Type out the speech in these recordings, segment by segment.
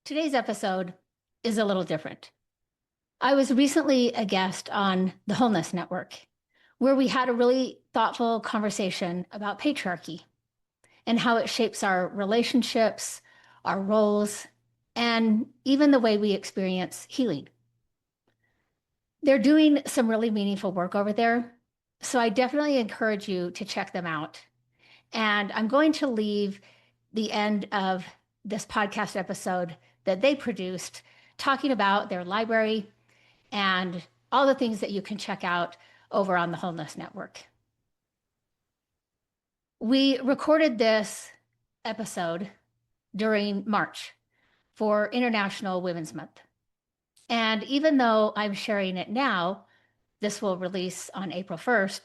Today's episode is a little different. I was recently a guest on the Wholeness Network, where we had a really thoughtful conversation about patriarchy and how it shapes our relationships, our roles, and even the way we experience healing. They're doing some really meaningful work over there, so I definitely encourage you to check them out. And I'm going to leave the end of this podcast episode that they produced talking about their library and all the things that you can check out over on the Wholeness Network. We recorded this episode during March for International Women's Month. And even though I'm sharing it now, this will release on April 1st,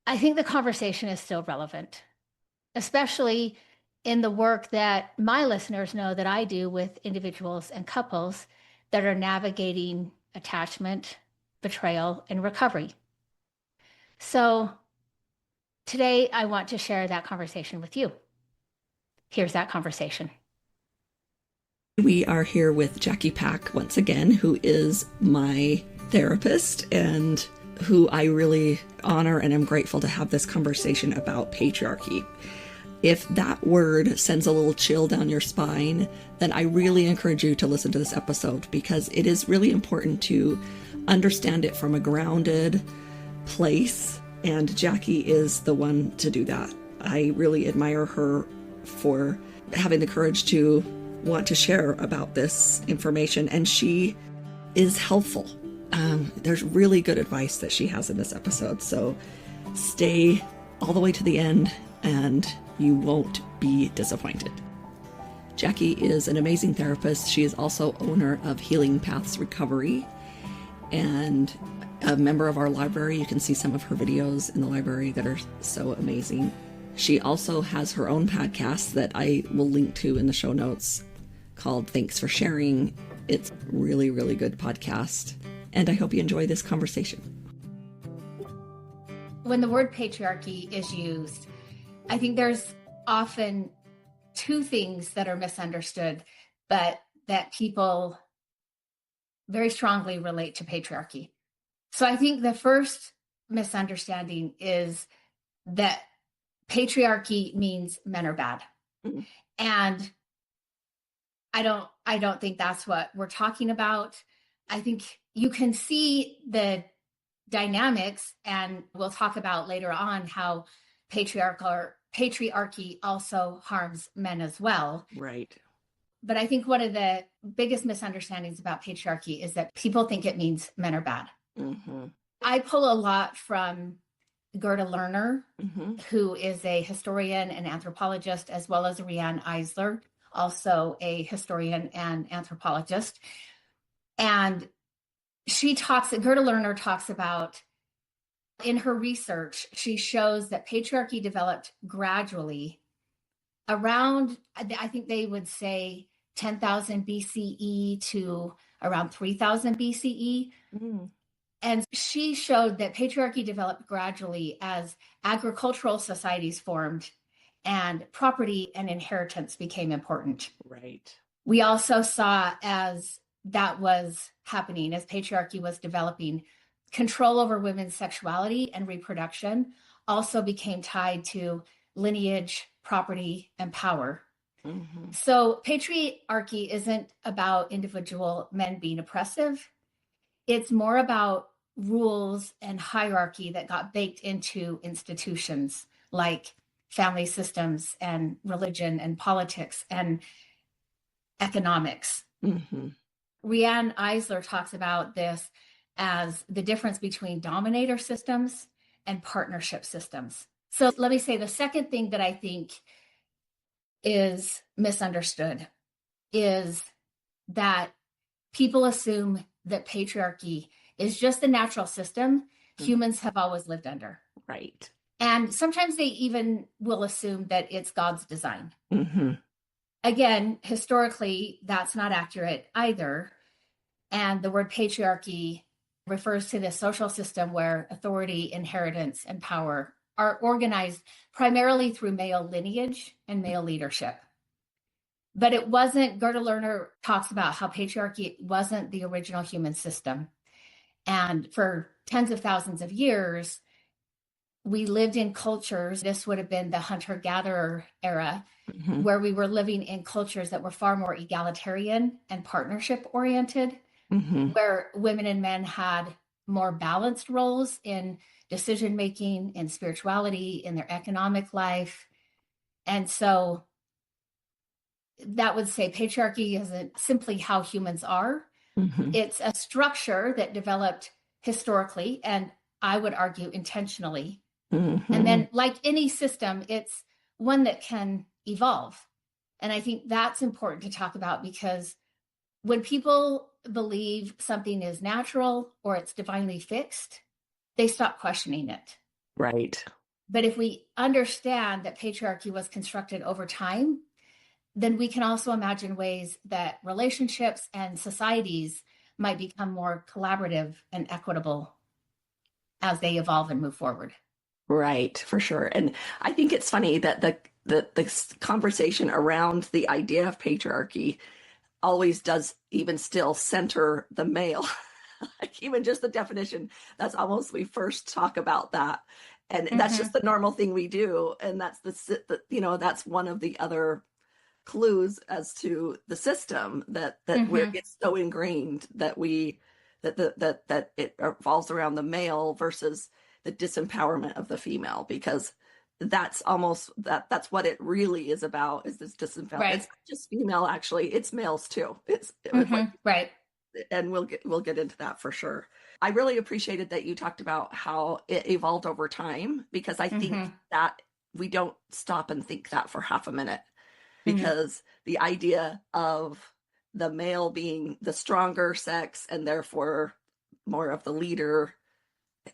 I think the conversation is still relevant, especially in the work that my listeners know that I do with individuals and couples that are navigating attachment, betrayal, and recovery. So today I want to share that conversation with you. Here's that conversation. We are here with Jackie Pack once again, who is my therapist and who I really honor and am grateful to have this conversation about patriarchy. If that word sends a little chill down your spine, then I really encourage you to listen to this episode because it is really important to understand it from a grounded place, and Jackie is the one to do that. I really admire her for having the courage to want to share about this information, and she is helpful. There's really good advice that she has in this episode, so stay all the way to the end and you won't be disappointed. Jackie is an amazing therapist. She is also owner of Healing Paths Recovery and a member of our library. You can see some of her videos in the library that are so amazing. She also has her own podcast that I will link to in the show notes called Thanks for Sharing. It's really, really good podcast. And I hope you enjoy this conversation. When the word patriarchy is used, I think there's often two things that are misunderstood, but that people very strongly relate to patriarchy. So I think the first misunderstanding is that patriarchy means men are bad. Mm-hmm. And I don't think that's what we're talking about. I think you can see the dynamics, and we'll talk about later on how patriarchy also harms men as well. Right. But I think one of the biggest misunderstandings about patriarchy is that people think it means men are bad. Mm-hmm. I pull a lot from Gerda Lerner, mm-hmm. who is a historian and anthropologist, as well as Riane Eisler, also a historian and anthropologist. And Gerda Lerner talks about, in her research, she shows that patriarchy developed gradually around, I think they would say 10,000 BCE to around 3,000 BCE. Mm. And she showed that patriarchy developed gradually as agricultural societies formed and property and inheritance became important. Right. We also saw, as that was happening, as patriarchy was developing, control over women's sexuality and reproduction also became tied to lineage, property, and power. Mm-hmm. So patriarchy isn't about individual men being oppressive. It's more about rules and hierarchy that got baked into institutions like family systems and religion and politics and economics. Mm-hmm. Riane Eisler talks about this as the difference between dominator systems and partnership systems. So let me say the second thing that I think is misunderstood is that people assume that patriarchy is just the natural system humans have always lived under. Right. And sometimes they even will assume that it's God's design. Mm-hmm. Again, historically, that's not accurate either. And the word patriarchy refers to the social system where authority, inheritance, and power are organized primarily through male lineage and male leadership. But it wasn't, Gerda Lerner talks about how patriarchy wasn't the original human system. And for tens of thousands of years, we lived in cultures. This would have been the hunter-gatherer era, where we were living in cultures that were far more egalitarian and partnership oriented, where women and men had more balanced roles in decision making, in spirituality, in their economic life. And so that would say patriarchy isn't simply how humans are. It's a structure that developed historically, and I would argue intentionally. And then, like any system, it's one that can evolve. And I think that's important to talk about, because when people believe something is natural or it's divinely fixed, they stop questioning it. Right. But if we understand that patriarchy was constructed over time, then we can also imagine ways that relationships and societies might become more collaborative and equitable as they evolve and move forward. Right, for sure. And I think it's funny that the conversation around the idea of patriarchy always does even still center the male. Like even just the definition, that's almost, we first talk about that. And that's just the normal thing we do. And that's that's one of the other clues as to the system that where it's so ingrained that that it revolves around the male versus the disempowerment of the female, because that's almost that's what it really is about, is this disempowerment. Right. It's not just female, actually, it's males too. It's right. And we'll get into that for sure. I really appreciated that you talked about how it evolved over time, because I think that we don't stop and think that for half a minute, because the idea of the male being the stronger sex and therefore more of the leader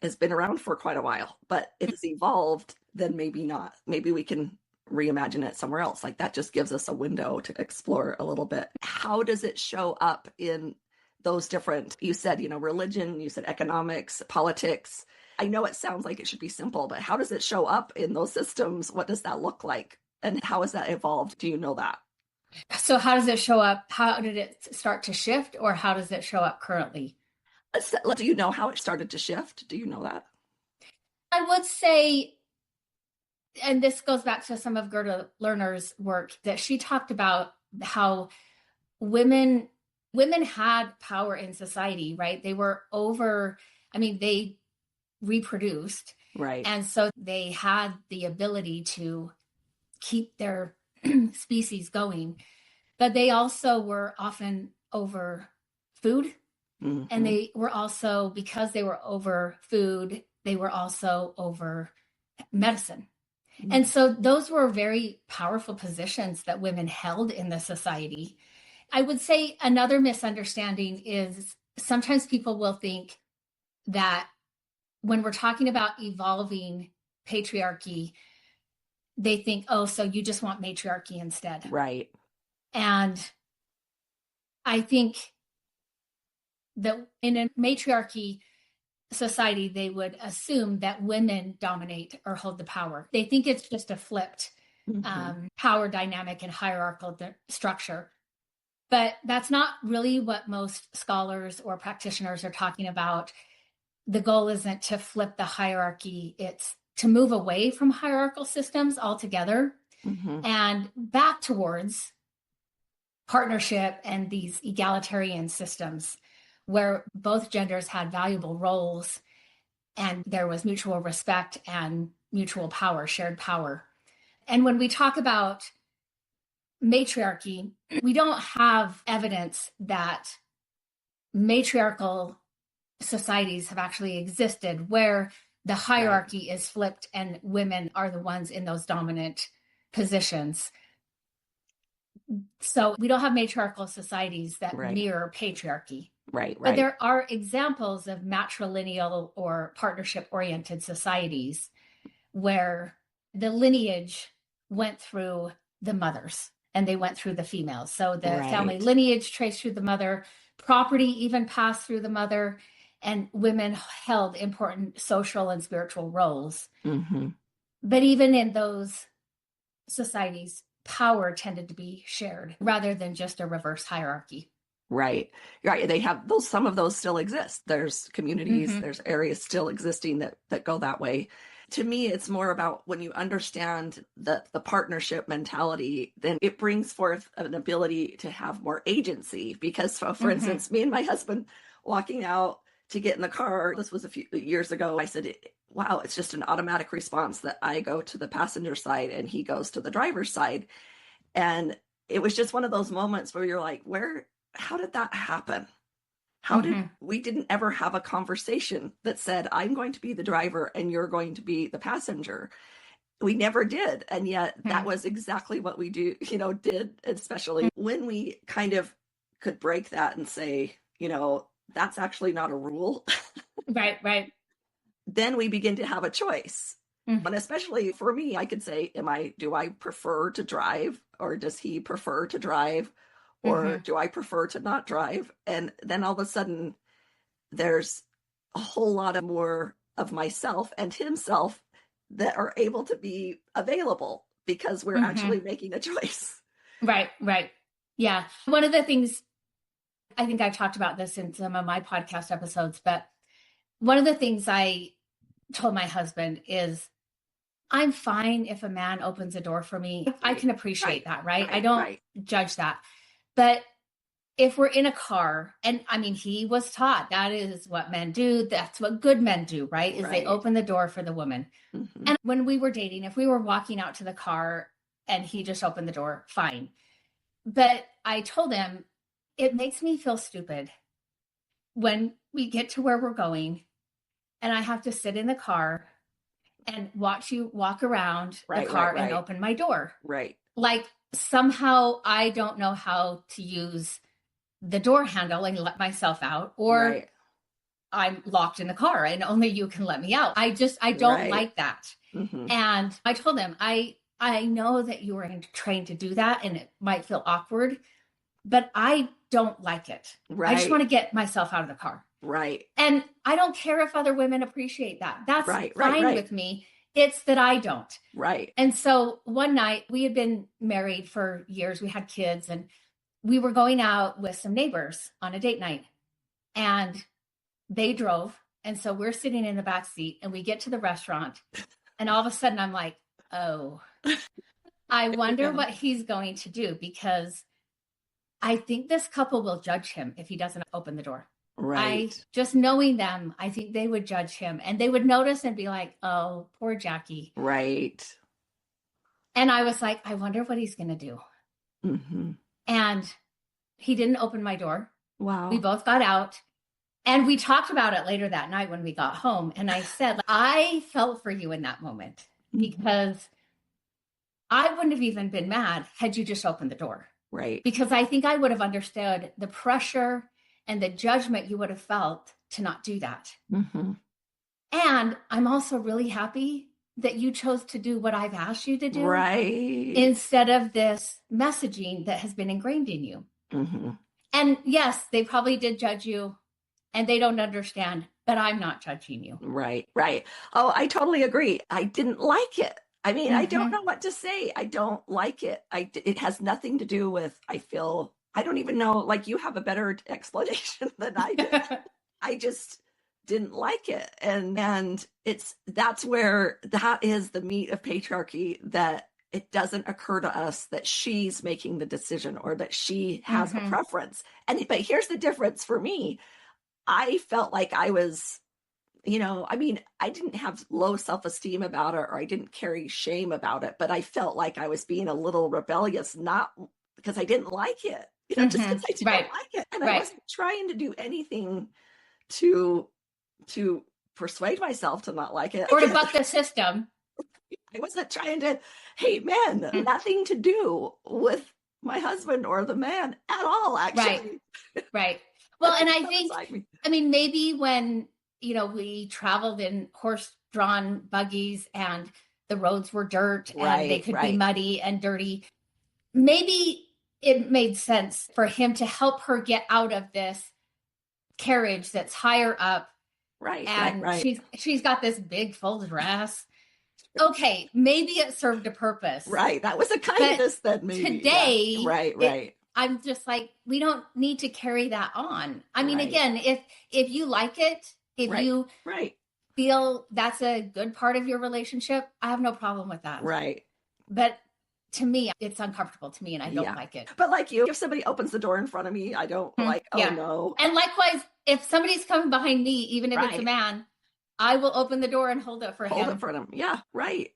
has been around for quite a while. But if it's evolved, then maybe not. Maybe we can reimagine it somewhere else. Like that just gives us a window to explore a little bit. How does it show up in those different, you said, religion, you said economics, politics. I know it sounds like it should be simple, but how does it show up in those systems? What does that look like? And how has that evolved? Do you know that? So how does it show up? How did it start to shift, or how does it show up currently? Do you know how it started to shift? Do you know that? I would say, and this goes back to some of Gerda Lerner's work, that she talked about how women had power in society, right? They were they reproduced. Right. And so they had the ability to keep their species going, but they also were often over food. And they were also, because they were over food, they were also over medicine. And so those were very powerful positions that women held in the society. I would say another misunderstanding is sometimes people will think that when we're talking about evolving patriarchy, they think, oh, so you just want matriarchy instead. Right. And I think that in a matriarchy society, they would assume that women dominate or hold the power. They think it's just a flipped power dynamic and hierarchical structure. But that's not really what most scholars or practitioners are talking about. The goal isn't to flip the hierarchy. It's to move away from hierarchical systems altogether and back towards partnership and these egalitarian systems where both genders had valuable roles and there was mutual respect and mutual power, shared power. And when we talk about matriarchy, we don't have evidence that matriarchal societies have actually existed where the hierarchy is flipped and women are the ones in those dominant positions. So we don't have matriarchal societies that mirror patriarchy. Right. But there are examples of matrilineal or partnership-oriented societies where the lineage went through the mothers and they went through the females. So the family lineage traced through the mother, property even passed through the mother, and women held important social and spiritual roles. But even in those societies, power tended to be shared rather than just a reverse hierarchy. Right. They have those, some of those still exist. There's communities, there's areas still existing that go that way. To me, it's more about when you understand the partnership mentality, then it brings forth an ability to have more agency. Because, for instance, me and my husband walking out to get in the car, this was a few years ago, I said, wow, it's just an automatic response that I go to the passenger side and he goes to the driver's side. And it was just one of those moments where you're like, how did that happen? We didn't ever have a conversation that said, I'm going to be the driver and you're going to be the passenger. We never did. And yet that was exactly what we did, especially when we kind of could break that and say, that's actually not a rule. Right. Then we begin to have a choice. And especially for me, I could say, do I prefer to drive, or does he prefer to drive? Or do I prefer to not drive? And then all of a sudden, there's a whole lot of more of myself and himself that are able to be available because we're actually making a choice. Right. Yeah. One of the things, I think I've talked about this in some of my podcast episodes, but one of the things I told my husband is, I'm fine if a man opens a door for me. I can appreciate that, right? I don't judge that. But if we're in a car, and I mean, he was taught that is what men do. That's what good men do, right? Is they open the door for the woman. And when we were dating, if we were walking out to the car and he just opened the door, fine. But I told him, it makes me feel stupid when we get to where we're going and I have to sit in the car and watch you walk around the car and open my door. Right. Like somehow I don't know how to use the door handle and let myself out, or I'm locked in the car and only you can let me out. I don't like that. And I told him, I know that you were trained to do that and it might feel awkward, but I don't like it. I just want to get myself out of the car. Right. And I don't care if other women appreciate that. That's fine with me. It's that I don't. Right. And so one night, we had been married for years. We had kids and we were going out with some neighbors on a date night, and they drove. And so we're sitting in the back seat and we get to the restaurant and all of a sudden I'm like, oh, I wonder what he's going to do, because I think this couple will judge him if he doesn't open the door. Right. Just knowing them, I think they would judge him and they would notice and be like, oh, poor Jackie. Right. And I was like, I wonder what he's going to do. And he didn't open my door. Wow. We both got out and we talked about it later that night when we got home. And I said, I felt for you in that moment because I wouldn't have even been mad had you just opened the door. Right. Because I think I would have understood the pressure and the judgment you would have felt to not do that. And I'm also really happy that you chose to do what I've asked you to do. Right. Instead of this messaging that has been ingrained in you. And yes, they probably did judge you and they don't understand, but I'm not judging you. Right. Oh, I totally agree. I didn't like it. I mean, I don't know what to say. I don't like it. It has nothing to do with, I don't even know, like you have a better explanation than I do. I just didn't like it. And that's where that is the meat of patriarchy, that it doesn't occur to us that she's making the decision or that she has a preference. But here's the difference for me. I felt like I was, I didn't have low self-esteem about it, or I didn't carry shame about it, but I felt like I was being a little rebellious, not because I didn't like it, just because I didn't like it. And I wasn't trying to do anything to persuade myself to not like it. Or to buck the system. I wasn't trying to hate men, nothing to do with my husband or the man at all, actually. Right. Well, and I think, maybe when, we traveled in horse-drawn buggies and the roads were dirt and they could be muddy and dirty, maybe it made sense for him to help her get out of this carriage that's higher up. She's got this big full dress Okay, maybe it served a purpose. Right. That was a kindness that maybe. Today, yeah. Right. I'm just like, we don't need to carry that on. I mean, again, if you like it, if you feel that's a good part of your relationship, I have no problem with that. Right. But to me, it's uncomfortable to me and I don't like it. But like you, if somebody opens the door in front of me, I don't no. And likewise, if somebody's coming behind me, even if it's a man, I will open the door and hold it for him. Hold it for him. Yeah, right.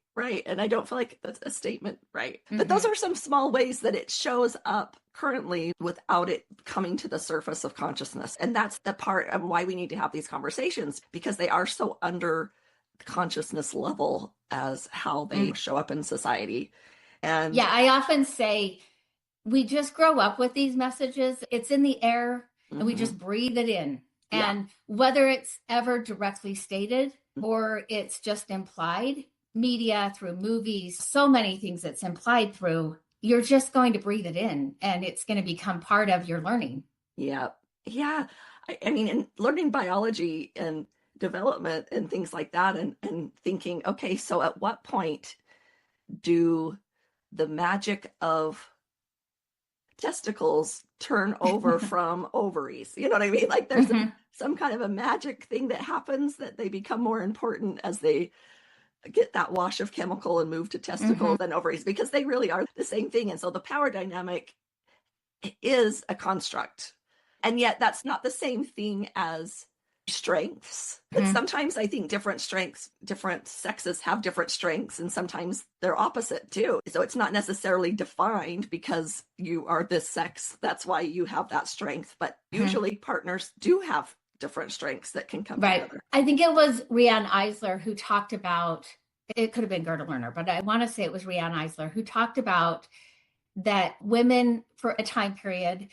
And I don't feel like that's a statement, right? But those are some small ways that it shows up currently without it coming to the surface of consciousness. And that's the part of why we need to have these conversations, because they are so under consciousness level as how they show up in society. And I often say we just grow up with these messages. It's in the air and we just breathe it in. And whether it's ever directly stated or it's just implied, media, through movies, so many things it's implied through, you're just going to breathe it in and it's going to become part of your learning. Yeah. I mean, in learning biology and development and things like that, and thinking, okay, so at what point do the magic of testicles turn over from ovaries? You know what I mean? Like there's some kind of a magic thing that happens that they become more important as they get that wash of chemical and move to testicles and ovaries, because they really are the same thing. And so the power dynamic is a construct. And yet that's not the same thing as strengths. But sometimes I think different sexes have different strengths, and sometimes they're opposite too. So it's not necessarily defined because you are this sex, that's why you have that strength. But usually partners do have different strengths that can come together. I think it was Rianne Eisler who talked about, it could have been Gerda Lerner, but I want to say it was Rianne Eisler who talked about that women for a time period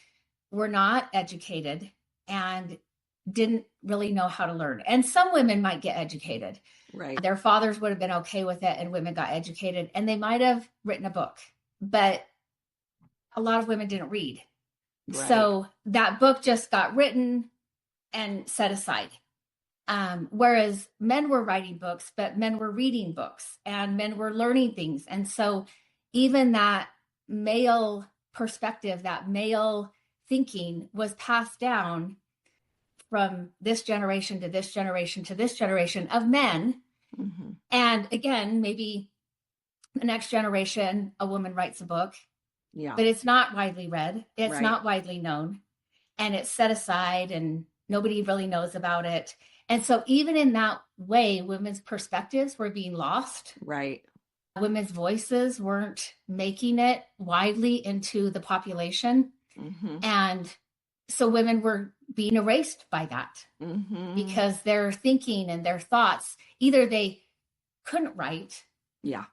were not educated and didn't really know how to learn. And some women might get educated. Right. Their fathers would have been okay with it and women got educated and they might have written a book, but a lot of women didn't read. Right. So that book just got written and set aside. Whereas men were writing books, but men were reading books and men were learning things. And so even that male perspective, that male thinking was passed down from this generation to this generation to this generation of men. And again, maybe the next generation, a woman writes a book, but it's not widely read. It's not widely known, and it's set aside and nobody really knows about it. And so even in that way, women's perspectives were being lost. Right. Women's voices weren't making it widely into the population. And so women were being erased by that because their thinking and their thoughts, either they couldn't write.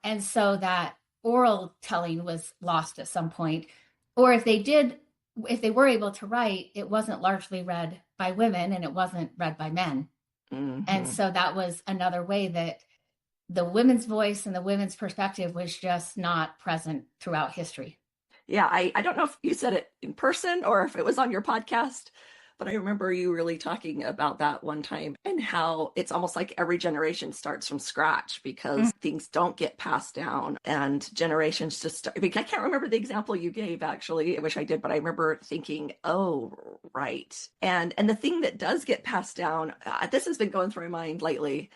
And so that oral telling was lost at some point, or if they were able to write, it wasn't largely read by women and it wasn't read by men. And so that was another way that the women's voice and the women's perspective was just not present throughout history. Yeah, I don't know if you said it in person or if it was on your podcast, but I remember you really talking about that one time and how it's almost like every generation starts from scratch because things don't get passed down and generations just start. I can't remember the example you gave, actually. I wish I did, but I remember thinking, oh, right. And the thing that does get passed down, this has been going through my mind lately,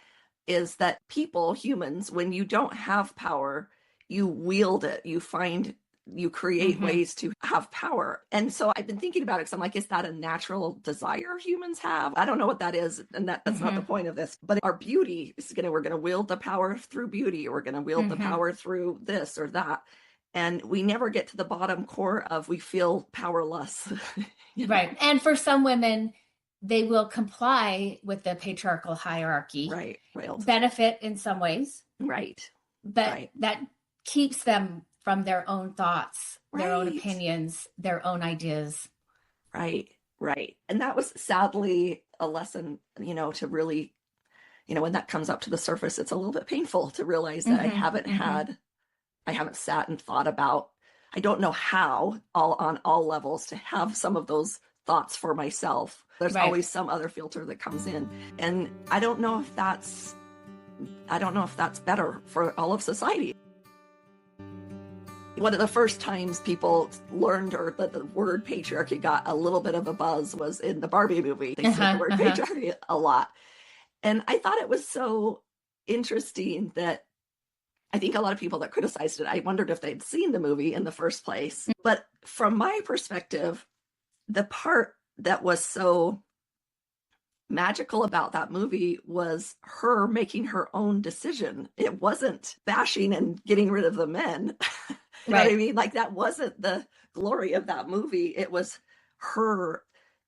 is that humans, when you don't have power, you wield it, you create ways to have power. And so I've been thinking about it because I'm like, is that a natural desire humans have? I don't know what that is. And that's not the point of this. But our beauty is we're going to wield the power through beauty. Or we're going to wield the power through this or that. And we never get to the bottom core of we feel powerless. Right. And for some women, they will comply with the patriarchal hierarchy. Right. Benefit in some ways. Right. But that keeps them from their own thoughts, their own opinions, their own ideas. Right. And that was sadly a lesson, to really, when that comes up to the surface, it's a little bit painful to realize that I haven't sat and thought about, I don't know how on all levels to have some of those thoughts for myself. There's always some other filter that comes in. And I don't know if that's I don't know if that's better for all of society. One of the first times people learned, or that the word patriarchy got a little bit of a buzz, was in the Barbie movie. They said the word patriarchy a lot. And I thought it was so interesting that I think a lot of people that criticized it, I wondered if they'd seen the movie in the first place. But from my perspective, the part that was so magical about that movie was her making her own decision. It wasn't bashing and getting rid of the men. You know what I mean? Like, that wasn't the glory of that movie. It was her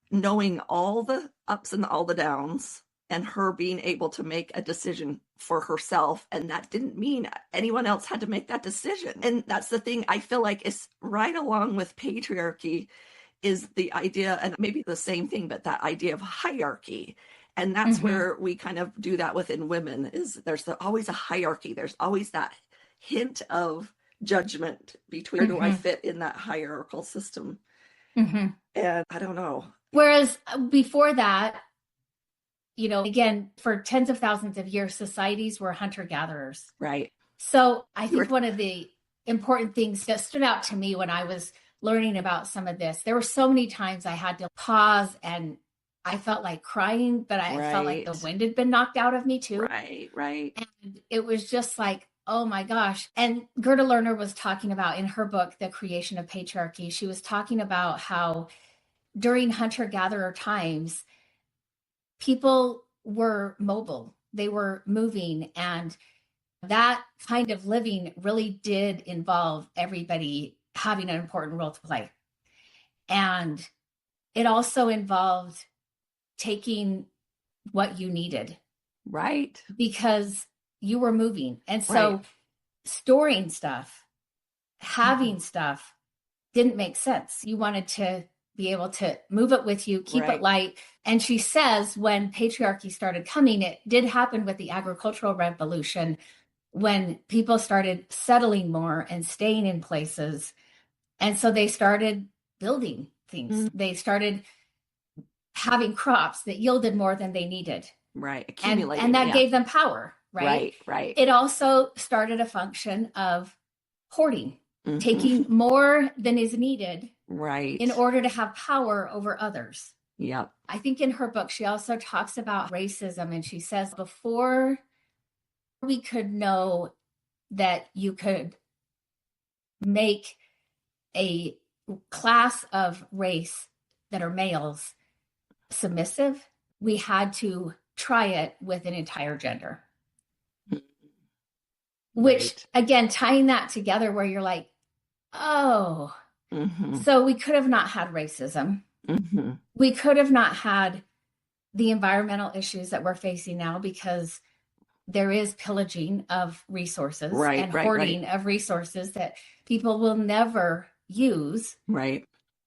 knowing all the ups and all the downs, and her being able to make a decision for herself. And that didn't mean anyone else had to make that decision. And that's the thing I feel like is right along with patriarchy, is the idea, and maybe the same thing, but that idea of hierarchy. And that's where we kind of do that within women, is there's always a hierarchy. There's always that hint of judgment between where do I fit in that hierarchical system. And I don't know. Whereas before that, you know, again, for tens of thousands of years, societies were hunter-gatherers. Right. So I think one of the important things that stood out to me when I was learning about some of this, there were so many times I had to pause, and I felt like crying, but I felt like the wind had been knocked out of me too. Right. And it was just like, oh my gosh. And Gerda Lerner was talking about in her book, The Creation of Patriarchy, she was talking about how during hunter-gatherer times, people were mobile, they were moving, and that kind of living really did involve everybody having an important role to play. And it also involved taking what you needed. Right. Because you were moving. And so storing stuff, having stuff didn't make sense. You wanted to be able to move it with you, keep it light. And she says when patriarchy started coming, it did happen with the agricultural revolution, when people started settling more and staying in places. And so they started building things. They started having crops that yielded more than they needed. Right. Accumulating. And that gave them power. Right. It also started a function of hoarding, taking more than is needed in order to have power over others. Yep. I think in her book, she also talks about racism, and she says before we could know that you could make a class of race that are males submissive, we had to try it with an entire gender. Which, again, tying that together where you're like, oh, so we could have not had racism. We could have not had the environmental issues that we're facing now, because there is pillaging of resources and hoarding of resources that people will never use,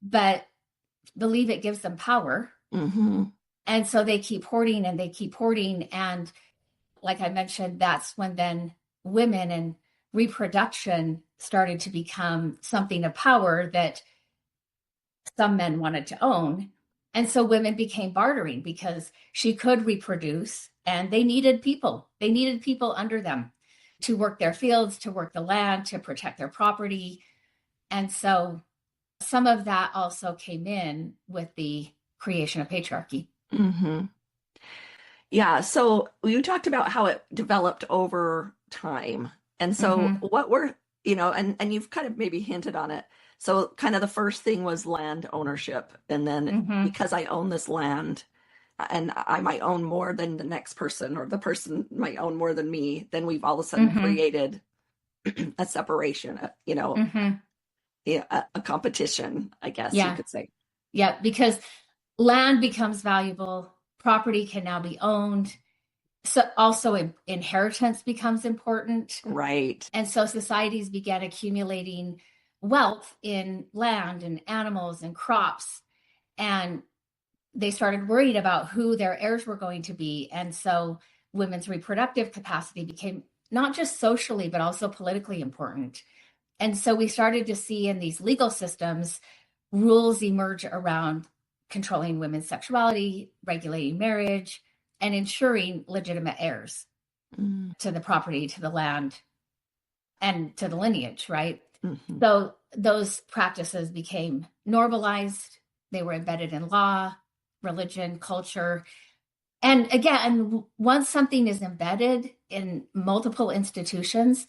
but believe it gives them power. And so they keep hoarding and they keep hoarding. And like I mentioned, that's when then women and reproduction started to become something of power that some men wanted to own. And so women became bartering, because she could reproduce, and they needed people. They needed people under them to work their fields, to work the land, to protect their property. And so some of that also came in with the creation of patriarchy. Yeah. So you talked about how it developed over time. And so what were, you know, and you've kind of maybe hinted on it. So kind of the first thing was land ownership. And then because I own this land, and I might own more than the next person, or the person might own more than me, then we've all of a sudden created a separation, you know, a competition, I guess you could say. Yeah, because land becomes valuable, property can now be owned. So also inheritance becomes important. Right. And so societies began accumulating wealth in land and animals and crops. And they started worrying about who their heirs were going to be. And so women's reproductive capacity became not just socially, but also politically important. And so we started to see in these legal systems rules emerge around controlling women's sexuality, regulating marriage, and ensuring legitimate heirs. to the property, to the land, and to the lineage, right? Mm-hmm. So those practices became normalized. They were embedded in law, religion, culture. And again, once something is embedded in multiple institutions,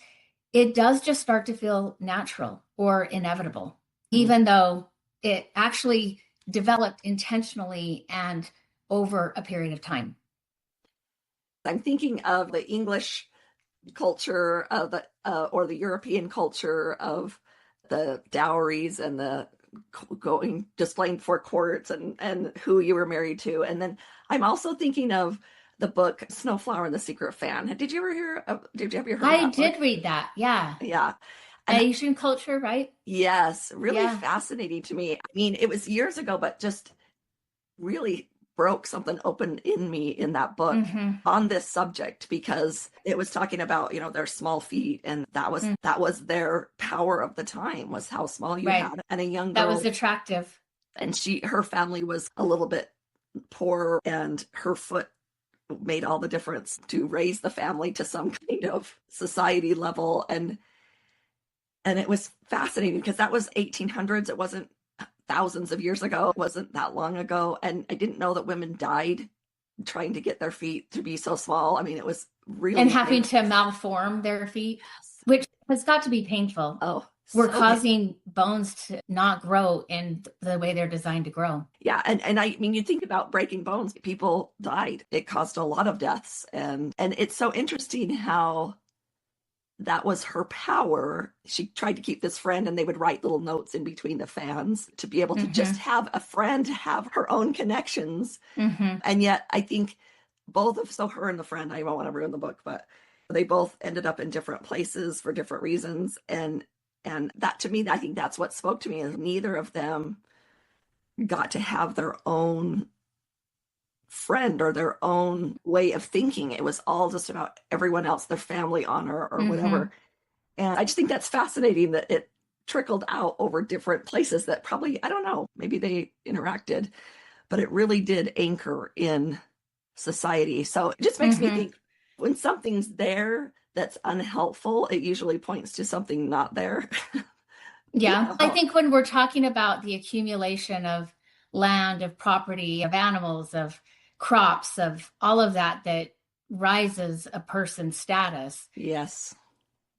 it does just start to feel natural or inevitable, even though it actually developed intentionally and over a period of time. I'm thinking of the English culture of or the European culture of the dowries and the displaying before courts and who you were married to. And then I'm also thinking of the book Snowflower and the Secret Fan. Did you hear of I that did book? read that. Yeah. Yeah. And Asian culture, right? yes, really Yeah. fascinating to me. I mean, it was years ago, but just really broke something open in me in that book on this subject, because it was talking about, their small feet, and that was their power of the time, was how small you had. And a young girl that was attractive. And her family was a little bit poor, and her foot made all the difference to raise the family to some kind of society level. And it was fascinating because that was 1800s. It wasn't thousands of years ago. It wasn't that long ago. And I didn't know that women died trying to get their feet to be so small. I mean, it was really... And having to malform their feet, which has got to be painful. Oh, we're causing bones to not grow in the way they're designed to grow. Yeah. And I mean, you think about breaking bones, people died. It caused a lot of deaths. And it's so interesting how that was her power. She tried to keep this friend, and they would write little notes in between the fans to be able to just have a friend, have her own connections. And yet I think her and the friend, I don't want to ruin the book, but they both ended up in different places for different reasons. And that, to me, I think that's what spoke to me, is neither of them got to have their own friend or their own way of thinking. It was all just about everyone else, their family honor or whatever. And I just think that's fascinating that it trickled out over different places that probably, I don't know, maybe they interacted, but it really did anchor in society. So it just makes me think, when something's there that's unhelpful, it usually points to something not there. Yeah. I think when we're talking about the accumulation of land, of property, of animals, of crops, of all of that rises a person's status. Yes.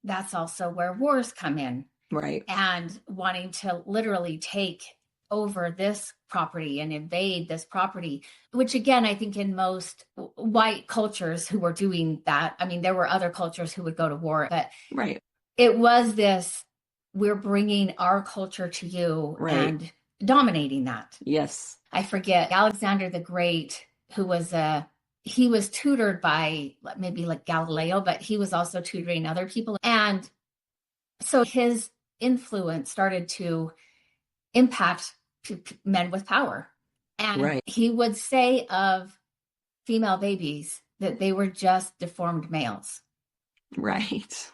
That's also where wars come in. Right. And wanting to literally take over this property and invade this property, which again, I think in most white cultures who were doing that, I mean, there were other cultures who would go to war, but it was this, we're bringing our culture to you and dominating that. Yes. I forget, Alexander the Great, who was he was tutored by maybe like Galileo, but he was also tutoring other people. And so his influence started to impact men with power. And he would say of female babies that they were just deformed males. Right.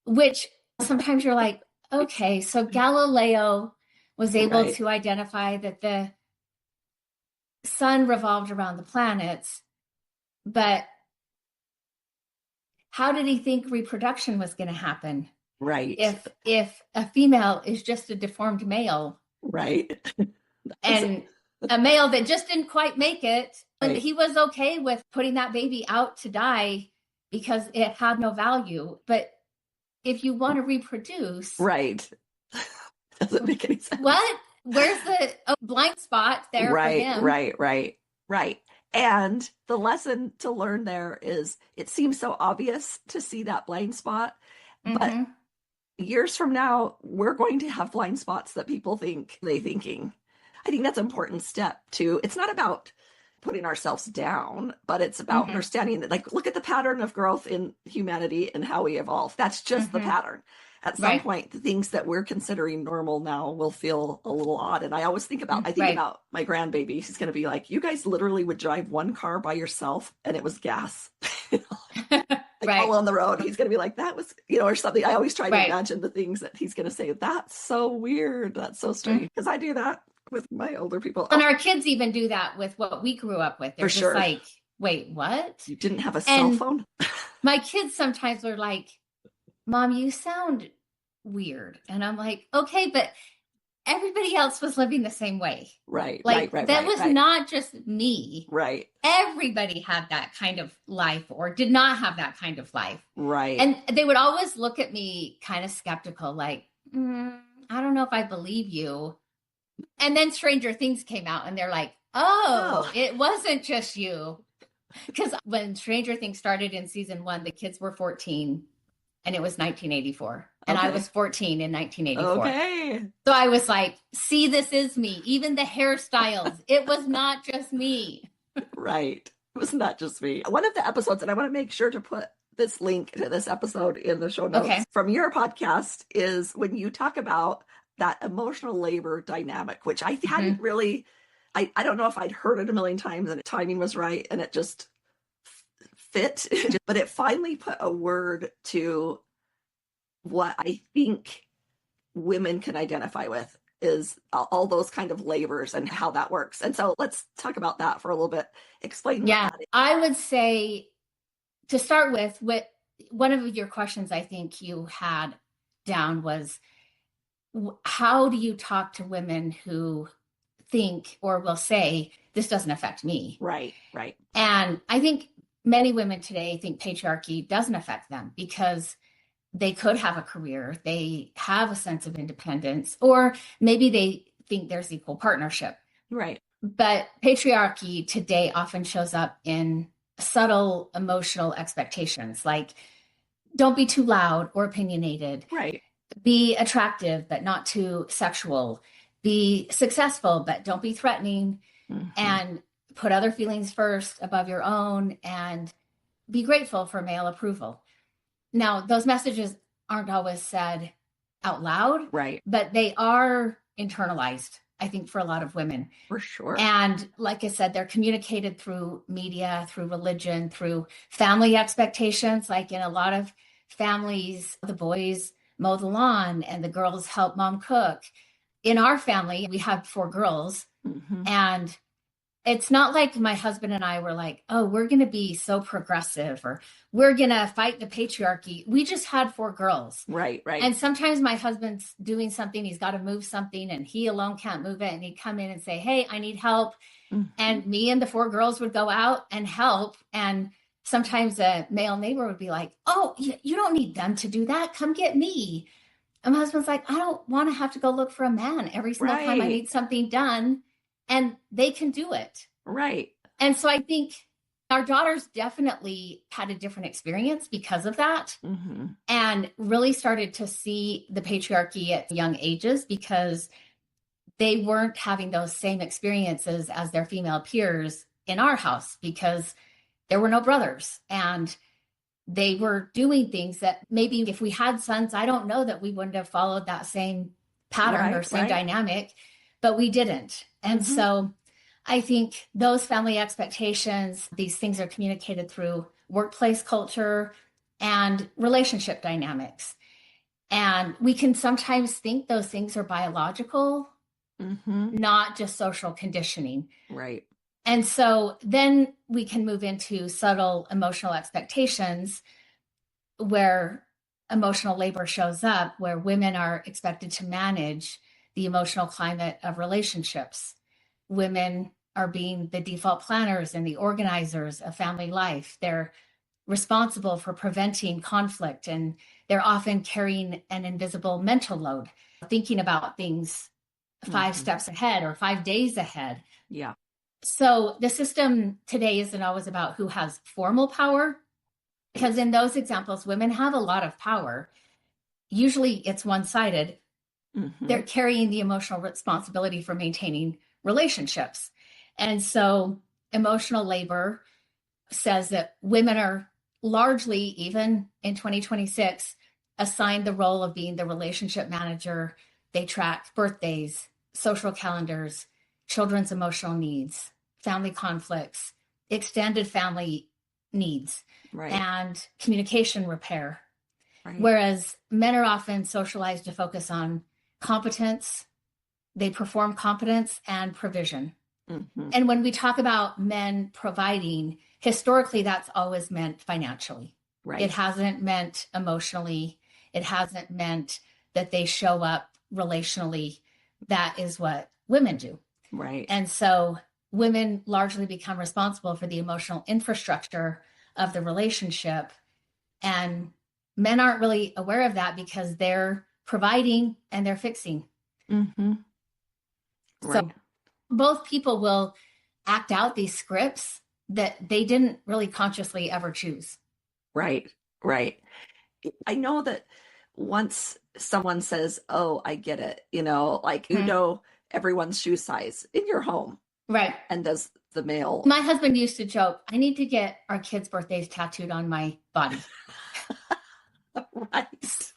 Which sometimes you're like, okay, so Galileo was able to identify that the sun revolved around the planets, but how did he think reproduction was going to happen? Right. If a female is just a deformed male. Right. And a male that just didn't quite make it. And he was okay with putting that baby out to die because it had no value. But if you want to reproduce. Doesn't make any sense. What? Where's the blind spot there for him? Right. And the lesson to learn there is, it seems so obvious to see that blind spot, but years from now, we're going to have blind spots that people think they're thinking. I think that's an important step too. It's not about putting ourselves down, but it's about understanding that, like, look at the pattern of growth in humanity and how we evolve. That's just the pattern. At some point, the things that we're considering normal now will feel a little odd. And I always think about, about my grandbaby. She's going to be like, you guys literally would drive one car by yourself and it was gas. All on the road. He's going to be like, that was, or something. I always try to imagine the things that he's going to say. That's so weird. That's so strange. Because I do that with my older people. And our kids even do that with what we grew up with. They're just like, wait, what? You didn't have a cell phone? My kids sometimes are like, Mom, you sound weird. And I'm like, okay, but everybody else was living the same way. Right, like right, that was not just me. Right. Everybody had that kind of life or did not have that kind of life. Right. And they would always look at me kind of skeptical, like, I don't know if I believe you. And then Stranger Things came out and they're like, oh, it wasn't just you. Because when Stranger Things started in season 1, the kids were 14 and it was 1984. And I was 14 in 1984. Okay. So I was like, see, this is me. Even the hairstyles, it was not just me. Right. It was not just me. One of the episodes, and I want to make sure to put this link to this episode in the show notes from your podcast, is when you talk about that emotional labor dynamic, which I hadn't really, I don't know if I'd heard it a million times and the timing was right and it just fit, but it finally put a word to what I think women can identify with, is all those kind of labors and how that works. And so let's talk about that for a little bit. Explain what that is. I would say, to start with, one of your questions I think you had down was, how do you talk to women who think or will say, this doesn't affect me? Right, right. And I think many women today think patriarchy doesn't affect them because they could have a career, they have a sense of independence, or maybe they think there's equal partnership. Right. But patriarchy today often shows up in subtle emotional expectations, like don't be too loud or opinionated. Right. Be attractive, but not too sexual. Be successful, but don't be threatening. And put other feelings first above your own, and be grateful for male approval. Now, those messages aren't always said out loud, right? But they are internalized, I think, for a lot of women. For sure. And like I said, they're communicated through media, through religion, through family expectations. Like in a lot of families, the boys mow the lawn and the girls help mom cook. In our family, we have 4 girls. And it's not like my husband and I were like, oh, we're going to be so progressive or we're going to fight the patriarchy. We just had 4 girls. Right, right. And sometimes my husband's doing something, he's got to move something and he alone can't move it. And he'd come in and say, hey, I need help. And me and the 4 girls would go out and help. And sometimes a male neighbor would be like, oh, you don't need them to do that. Come get me. And my husband's like, I don't want to have to go look for a man every single time I need something done. And they can do it. Right. And so I think our daughters definitely had a different experience because of that, and really started to see the patriarchy at young ages because they weren't having those same experiences as their female peers in our house because there were no brothers. And they were doing things that maybe if we had sons, I don't know that we wouldn't have followed that same pattern or same dynamic, but we didn't. And so I think those family expectations, these things are communicated through workplace culture and relationship dynamics. And we can sometimes think those things are biological, not just social conditioning. Right. And so then we can move into subtle emotional expectations where emotional labor shows up, where women are expected to manage the emotional climate of relationships. Women are being the default planners and the organizers of family life. They're responsible for preventing conflict, and they're often carrying an invisible mental load, thinking about things 5 steps ahead or 5 days ahead. Yeah. So the system today isn't always about who has formal power, because in those examples, women have a lot of power. Usually it's one-sided. They're carrying the emotional responsibility for maintaining relationships. And so emotional labor says that women are largely, even in 2026, assigned the role of being the relationship manager. They track birthdays, social calendars, children's emotional needs, family conflicts, extended family needs, and communication repair. Whereas men are often socialized to focus on competence. They perform competence and provision. And when we talk about men providing, historically, that's always meant financially. Right. It hasn't meant emotionally. It hasn't meant that they show up relationally. That is what women do. Right. And so women largely become responsible for the emotional infrastructure of the relationship. And men aren't really aware of that because they're providing and they're fixing. Mm-hmm. Right. So both people will act out these scripts that they didn't really consciously ever choose. Right. Right. I know that once someone says, "Oh, I get it," like everyone's shoe size in your home. Right. And does the male. My husband used to joke, I need to get our kids' birthdays tattooed on my body. Right.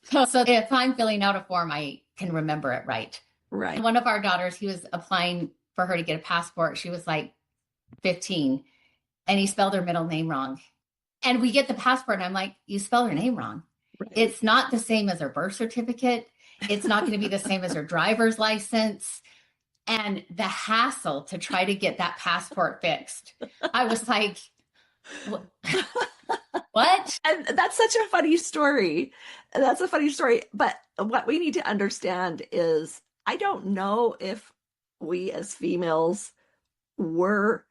So if I'm filling out a form, I can remember it right. Right. And one of our daughters, he was applying for her to get a passport. She was like 15 and he spelled her middle name wrong. And we get the passport and I'm like, you spelled her name wrong. Right. It's not the same as her birth certificate. It's not going to be the same as her driver's license. And the hassle to try to get that passport fixed. I was like, what? And that's such a funny story. That's a funny story. But what we need to understand is, I don't know if we as females were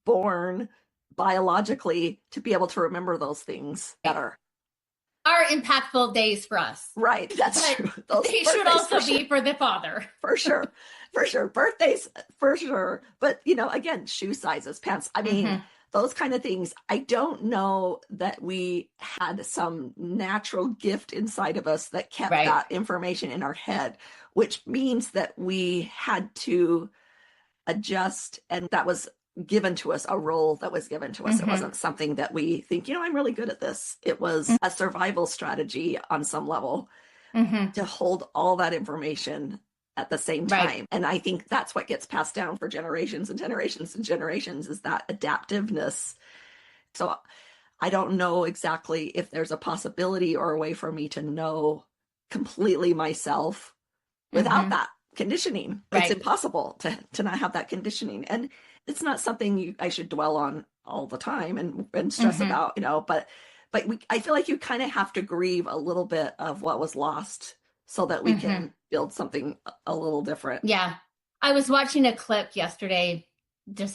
born biologically to be able to remember those things better. Are impactful days for us. Right. That's true. Those they should also be for the father. For sure. For sure. Birthdays, for sure. But, again, shoe sizes, pants. I mean, those kind of things. I don't know that we had some natural gift inside of us that kept that information in our head, which means that we had to adjust. And that was given to us, a role that was given to us. It wasn't something that we think, I'm really good at this. It was a survival strategy on some level to hold all that information at the same time. Right. And I think that's what gets passed down for generations and generations and generations, is that adaptiveness. So I don't know exactly if there's a possibility or a way for me to know completely myself without that conditioning. Right. It's impossible to not have that conditioning. And it's not something I should dwell on all the time and stress about, but I feel like you kind of have to grieve a little bit of what was lost so that we can build something a little different. Yeah. I was watching a clip yesterday,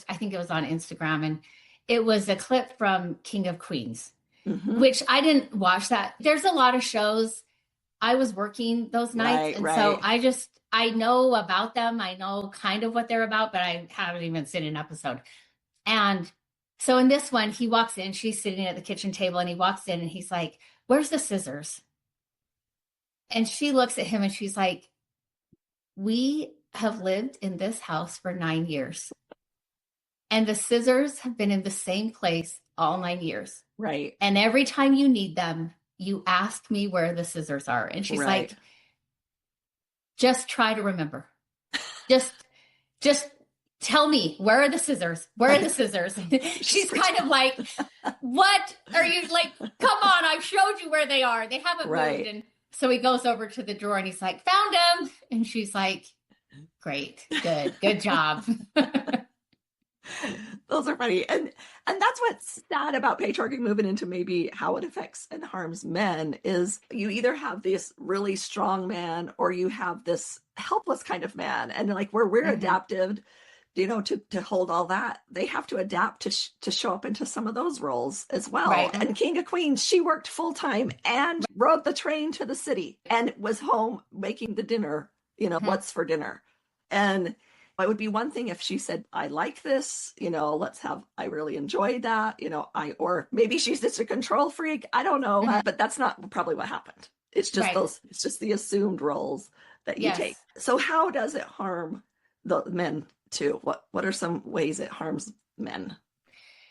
I think it was on Instagram, and it was a clip from King of Queens, which I didn't watch that. There's a lot of shows. I was working those nights. So I know about them. I know kind of what they're about, but I haven't even seen an episode. And so in this one, he walks in, she's sitting at the kitchen table, and he walks in and he's like, "Where's the scissors?" And she looks at him and she's like, "We have lived in this house for 9 years. And the scissors have been in the same place all 9 years. Right. And every time you need them, you ask me where the scissors are." And she's like, "Just try to remember. Just tell me, where are the scissors? Where are the scissors?" She's kind of like, "What are you like? Come on, I've showed you where they are. They haven't moved." And so he goes over to the drawer and he's like, "Found them." And she's like, "Great, good job." Those are funny. And that's what's sad about patriarchy moving into maybe how it affects and harms men, is you either have this really strong man or you have this helpless kind of man. And like where we're adapted, to hold all that, they have to adapt to show up into some of those roles as well. Right. And King of Queens, she worked full time and rode the train to the city and was home making the dinner, what's for dinner. And it would be one thing if she said, "I like this, I really enjoyed that, or maybe she's just a control freak. I don't know, but that's not probably what happened. It's just it's just the assumed roles that you take. So how does it harm the men too? What are some ways it harms men?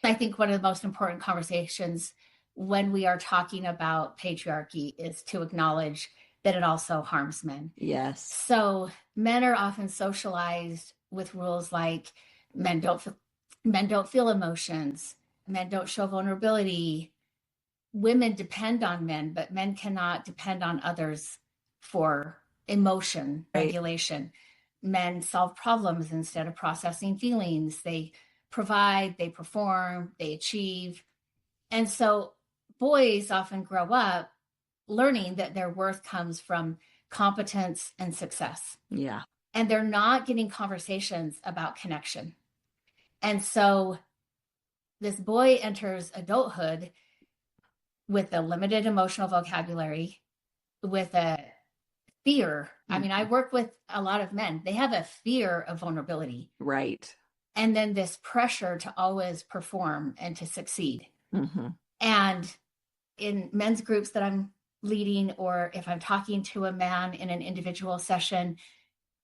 I think one of the most important conversations when we are talking about patriarchy is to acknowledge that it also harms men. Yes. So men are often socialized with rules like men don't feel emotions, men don't show vulnerability. Women depend on men, but men cannot depend on others for emotion regulation. Men solve problems instead of processing feelings. They provide, they perform, they achieve. And so boys often grow up learning that their worth comes from competence and success. Yeah. And they're not getting conversations about connection. And so this boy enters adulthood with a limited emotional vocabulary, with a fear. I mean, I work with a lot of men. They have a fear of vulnerability. Right. And then this pressure to always perform and to succeed. And in men's groups that I'm leading, or if I'm talking to a man in an individual session,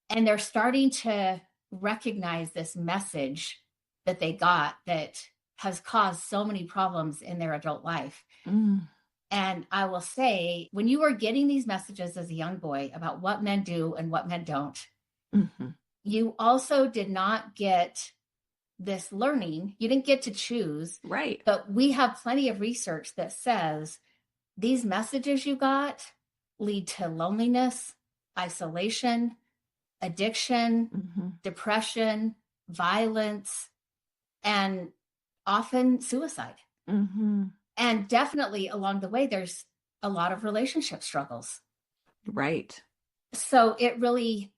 and they're starting to recognize this message that they got that has caused so many problems in their adult life. And I will say, when you are getting these messages as a young boy about what men do and what men don't, you also did not get this learning. You didn't get to choose. Right. But we have plenty of research that says these messages you got lead to loneliness, isolation, addiction, depression, violence, and often suicide. And definitely along the way, there's a lot of relationship struggles. Right. So it really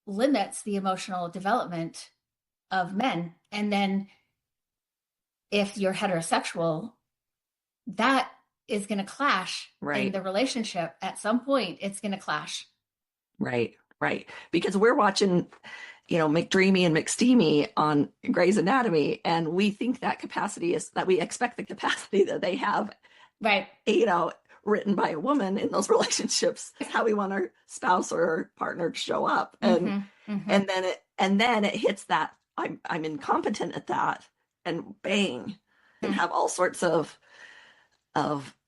limits the emotional development of men. And then if you're heterosexual, that is going to clash in the relationship. At some point, it's going to clash. Right. Right. Because we're watching, McDreamy and McSteamy on Grey's Anatomy, and we think that capacity is that we expect the capacity that they have, right? Written by a woman in those relationships, is how we want our spouse or our partner to show up, and then it hits that I'm incompetent at that, and bang, and have all sorts of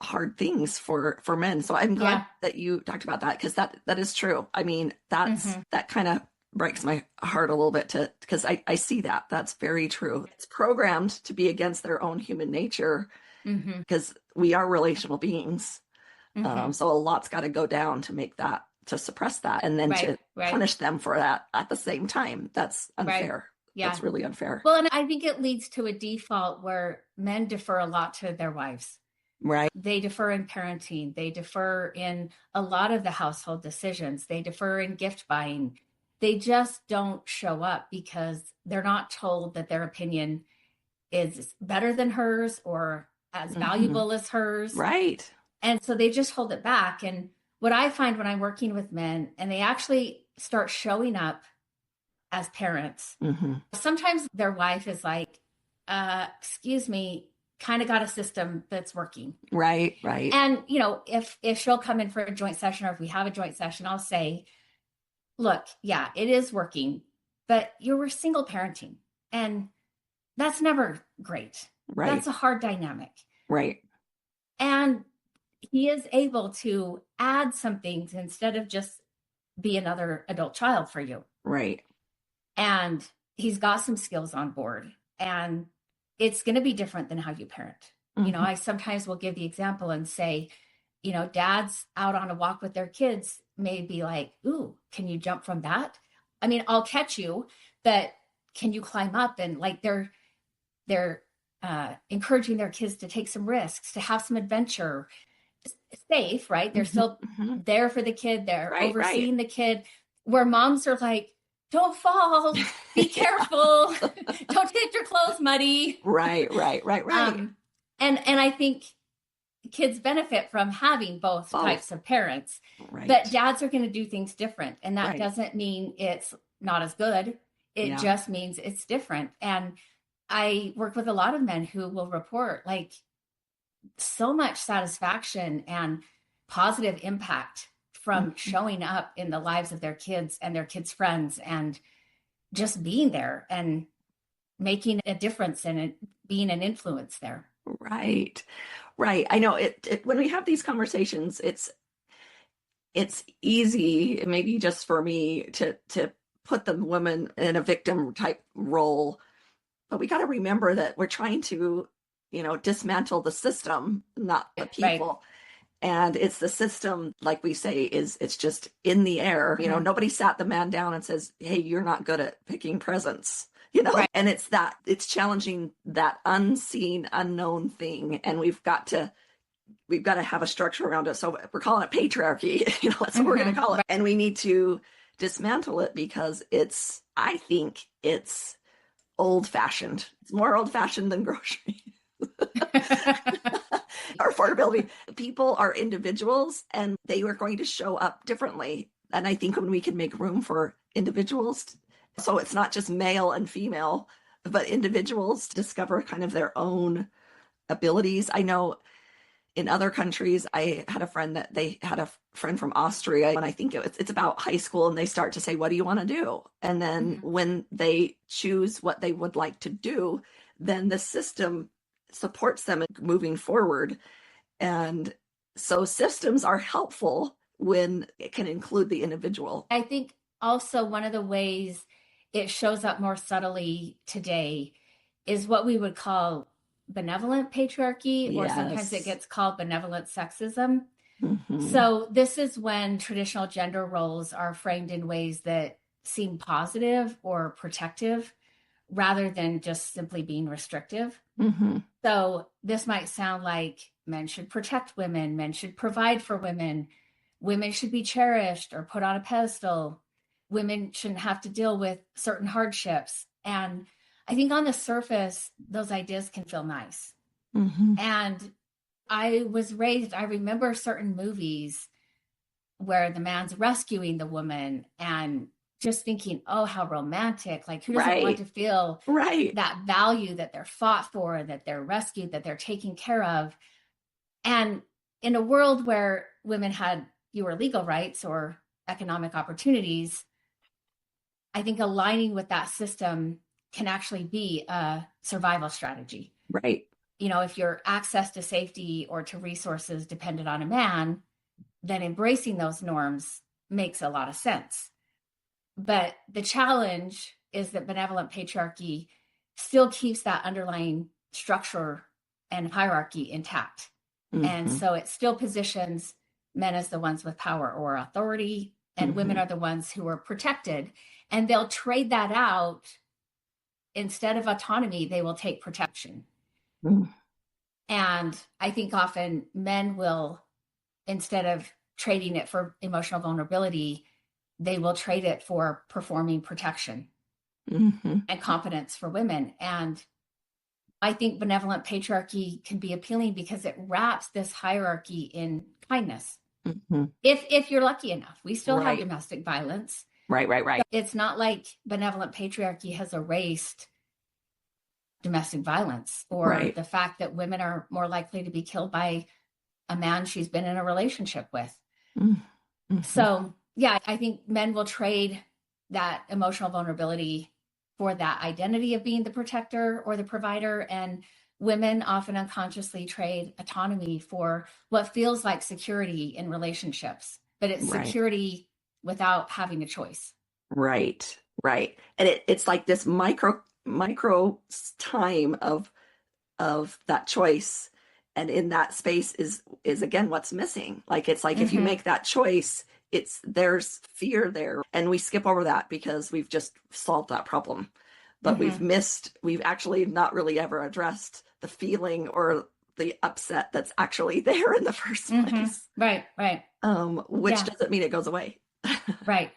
hard things for men. So I'm glad that you talked about that, because that is true. I mean, that kind of breaks my heart a little bit because I see that's very true. It's programmed to be against their own human nature, because we are relational beings. So a lot's got to go down to suppress that, and then to punish them for that at the same time. That's unfair. Yeah. That's really unfair. Well, and I think it leads to a default where men defer a lot to their wives. Right. They defer in parenting. They defer in a lot of the household decisions. They defer in gift buying. They just don't show up because they're not told that their opinion is better than hers or as valuable as hers. Right. And so they just hold it back. And what I find when I'm working with men and they actually start showing up as parents, sometimes their wife is like, excuse me, kind of got a system that's working. Right, right. And, if she'll come in for a joint session, or if we have a joint session, I'll say, look, yeah, it is working, but you were single parenting, and that's never great. Right. That's a hard dynamic. Right. And he is able to add some things instead of just be another adult child for you. Right. And he's got some skills on board, and it's going to be different than how you parent. I sometimes will give the example and say, dads out on a walk with their kids may be like, ooh, can you jump from that? I mean, I'll catch you, but can you climb up? And like they're encouraging their kids to take some risks, to have some adventure, safe, right? They're still there for the kid. They're overseeing the kid, where moms are like, don't fall, be careful, don't get your clothes muddy. Right. And I think kids benefit from having both types of parents, but dads are going to do things different. And that doesn't mean it's not as good. It just means it's different. And I work with a lot of men who will report like so much satisfaction and positive impact from showing up in the lives of their kids and their kids' friends, and just being there and making a difference and being an influence there. Right. I know it when we have these conversations, it's easy, maybe just for me, to put the woman in a victim type role, but we got to remember that we're trying to, dismantle the system, not the people. Right. And it's the system, like we say, it's just in the air. Nobody sat the man down and says, hey, you're not good at picking presents. Right. And it's challenging that unseen, unknown thing. And we've got to have a structure around it. So we're calling it patriarchy. That's what we're going to call it. Right. And we need to dismantle it because I think it's old fashioned. It's more old fashioned than grocery. Our affordability. People are individuals and they are going to show up differently. And I think when we can make room for individuals, so it's not just male and female, but individuals discover kind of their own abilities. I know in other countries, I had a friend from Austria, and I think it's about high school, and they start to say, what do you want to do? And then when they choose what they would like to do, then the system supports them moving forward. And so systems are helpful when it can include the individual. I think also one of the ways it shows up more subtly today is what we would call benevolent patriarchy, or sometimes it gets called benevolent sexism. So this is when traditional gender roles are framed in ways that seem positive or protective rather than just simply being restrictive. So this might sound like men should protect women, men should provide for women, women should be cherished or put on a pedestal, women shouldn't have to deal with certain hardships. And I think on the surface, those ideas can feel nice. And I remember certain movies where the man's rescuing the woman and just thinking, oh, how romantic. Like, who doesn't want to feel that value, that they're fought for, that they're rescued, that they're taken care of? And in a world where women had fewer legal rights or economic opportunities, I think aligning with that system can actually be a survival strategy. Right. If your access to safety or to resources depended on a man, then embracing those norms makes a lot of sense. But the challenge is that benevolent patriarchy still keeps that underlying structure and hierarchy intact. And so it still positions men as the ones with power or authority, and women are the ones who are protected. And they'll trade that out. Instead of autonomy, they will take protection. And I think often men will, instead of trading it for emotional vulnerability, they will trade it for performing protection and competence for women. And I think benevolent patriarchy can be appealing because it wraps this hierarchy in kindness. If you're lucky enough, we still have domestic violence. Right. But it's not like benevolent patriarchy has erased domestic violence or the fact that women are more likely to be killed by a man she's been in a relationship with. So, yeah, I think men will trade that emotional vulnerability for that identity of being the protector or the provider. And women often unconsciously trade autonomy for what feels like security in relationships, but it's security without having a choice. Right. And it's like this micro time of that choice. And in that space is again what's missing. Like, it's like if you make that choice, there's fear there. And we skip over that because we've just solved that problem. But we've actually not really ever addressed the feeling or the upset that's actually there in the first place. Right. Which doesn't mean it goes away. Right.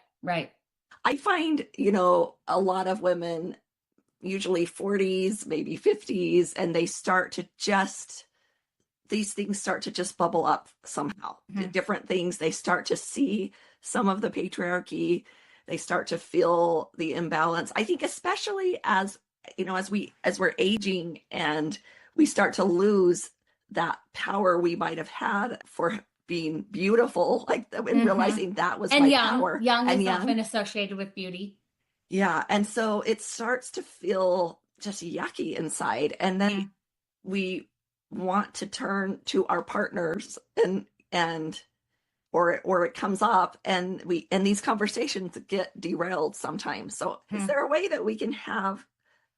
I find, a lot of women, usually 40s, maybe 50s, and these things start to just bubble up somehow. Different things, they start to see some of the patriarchy, they start to feel the imbalance. I think especially as we're aging and we start to lose that power we might have had for being beautiful, like, and realizing that was my power. Young is often associated with beauty. Yeah. And so it starts to feel just yucky inside. And then we want to turn to our partners or it comes up and these conversations get derailed sometimes. So is there a way that we can have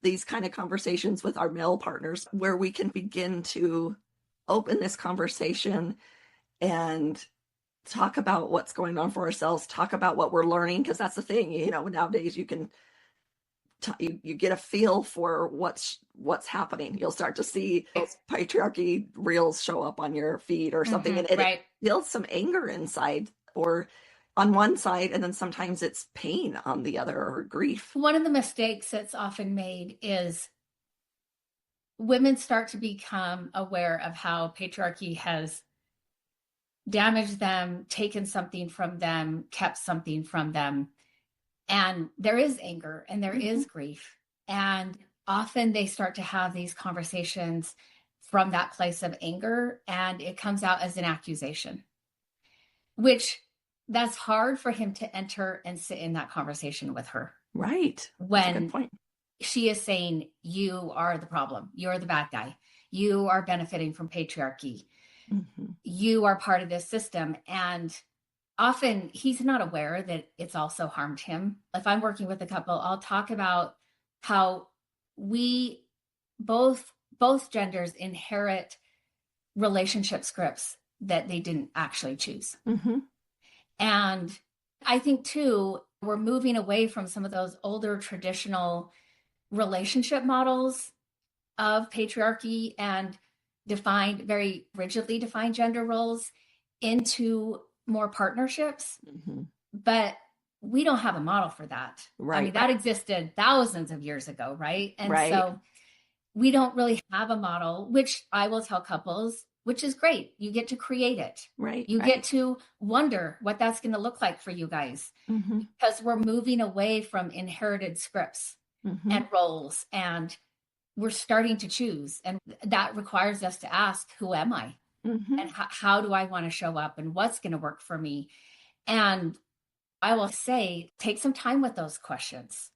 these kind of conversations with our male partners where we can begin to open this conversation and talk about what's going on for ourselves, talk about what we're learning? Because that's the thing, nowadays you can you get a feel for what's happening. You'll start to see those patriarchy reels show up on your feed or something, and it builds some anger inside, or on one side, and then sometimes it's pain on the other, or grief. One of the mistakes that's often made is women start to become aware of how patriarchy has damaged them, taken something from them, kept something from them. And there is anger and there is grief. And often they start to have these conversations from that place of anger, and it comes out as an accusation, which that's hard for him to enter and sit in that conversation with her. Right. When that's a good point. She is saying, you are the problem. You're the bad guy. You are benefiting from patriarchy. You are part of this system. And often he's not aware that it's also harmed him. If I'm working with a couple, I'll talk about how we both genders inherit relationship scripts that they didn't actually choose. And I think too, we're moving away from some of those older traditional relationship models of patriarchy and very rigidly defined gender roles into more partnerships. But we don't have a model for that. I mean, that existed thousands of years ago, right? And so we don't really have a model, which I will tell couples, which is great. You get to create it. You get to wonder what that's going to look like for you guys, because we're moving away from inherited scripts and roles, and we're starting to choose. And that requires us to ask, who am I? And how do I want to show up, and what's going to work for me? And I will say, take some time with those questions.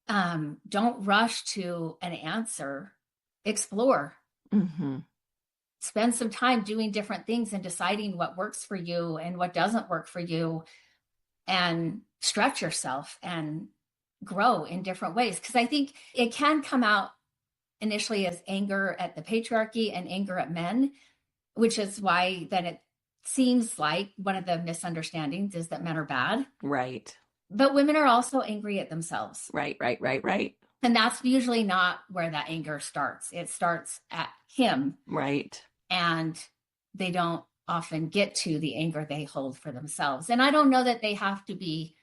Don't rush to an answer. Explore. Spend some time doing different things and deciding what works for you and what doesn't work for you, and stretch yourself and grow in different ways. Because I think it can come out initially as anger at the patriarchy and anger at men, which is why then it seems like one of the misunderstandings is that men are bad. But women are also angry at themselves. And that's usually not where that anger starts. It starts at him. And they don't often get to the anger they hold for themselves. And I don't know that they have to be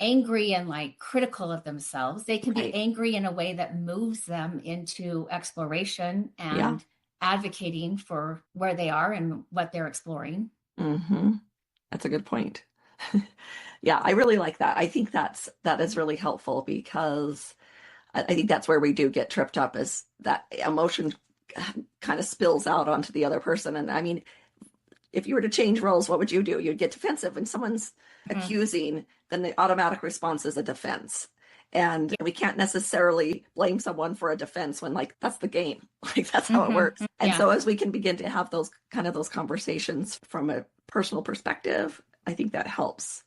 angry and like critical of themselves. They can be angry in a way that moves them into exploration and advocating for where they are and what they're exploring. That's a good point. Yeah, I really like that. I think that is really helpful, because I think that's where we do get tripped up, is that emotion kind of spills out onto the other person. And I mean, if you were to change roles, what would you do? You'd get defensive. When someone's accusing, then the automatic response is a defense. And we can't necessarily blame someone for a defense when, like, that's the game. Like, that's how it works. And so as we can begin to have those conversations from a personal perspective, I think that helps.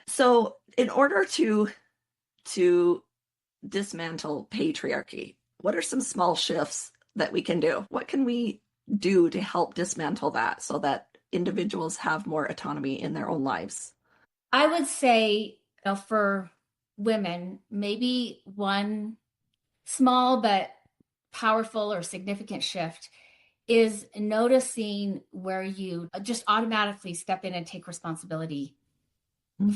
So in order to dismantle patriarchy, what are some small shifts that we can do? What can we do to help dismantle that so that individuals have more autonomy in their own lives? I would say, for women, maybe one small but powerful or significant shift is noticing where you just automatically step in and take responsibility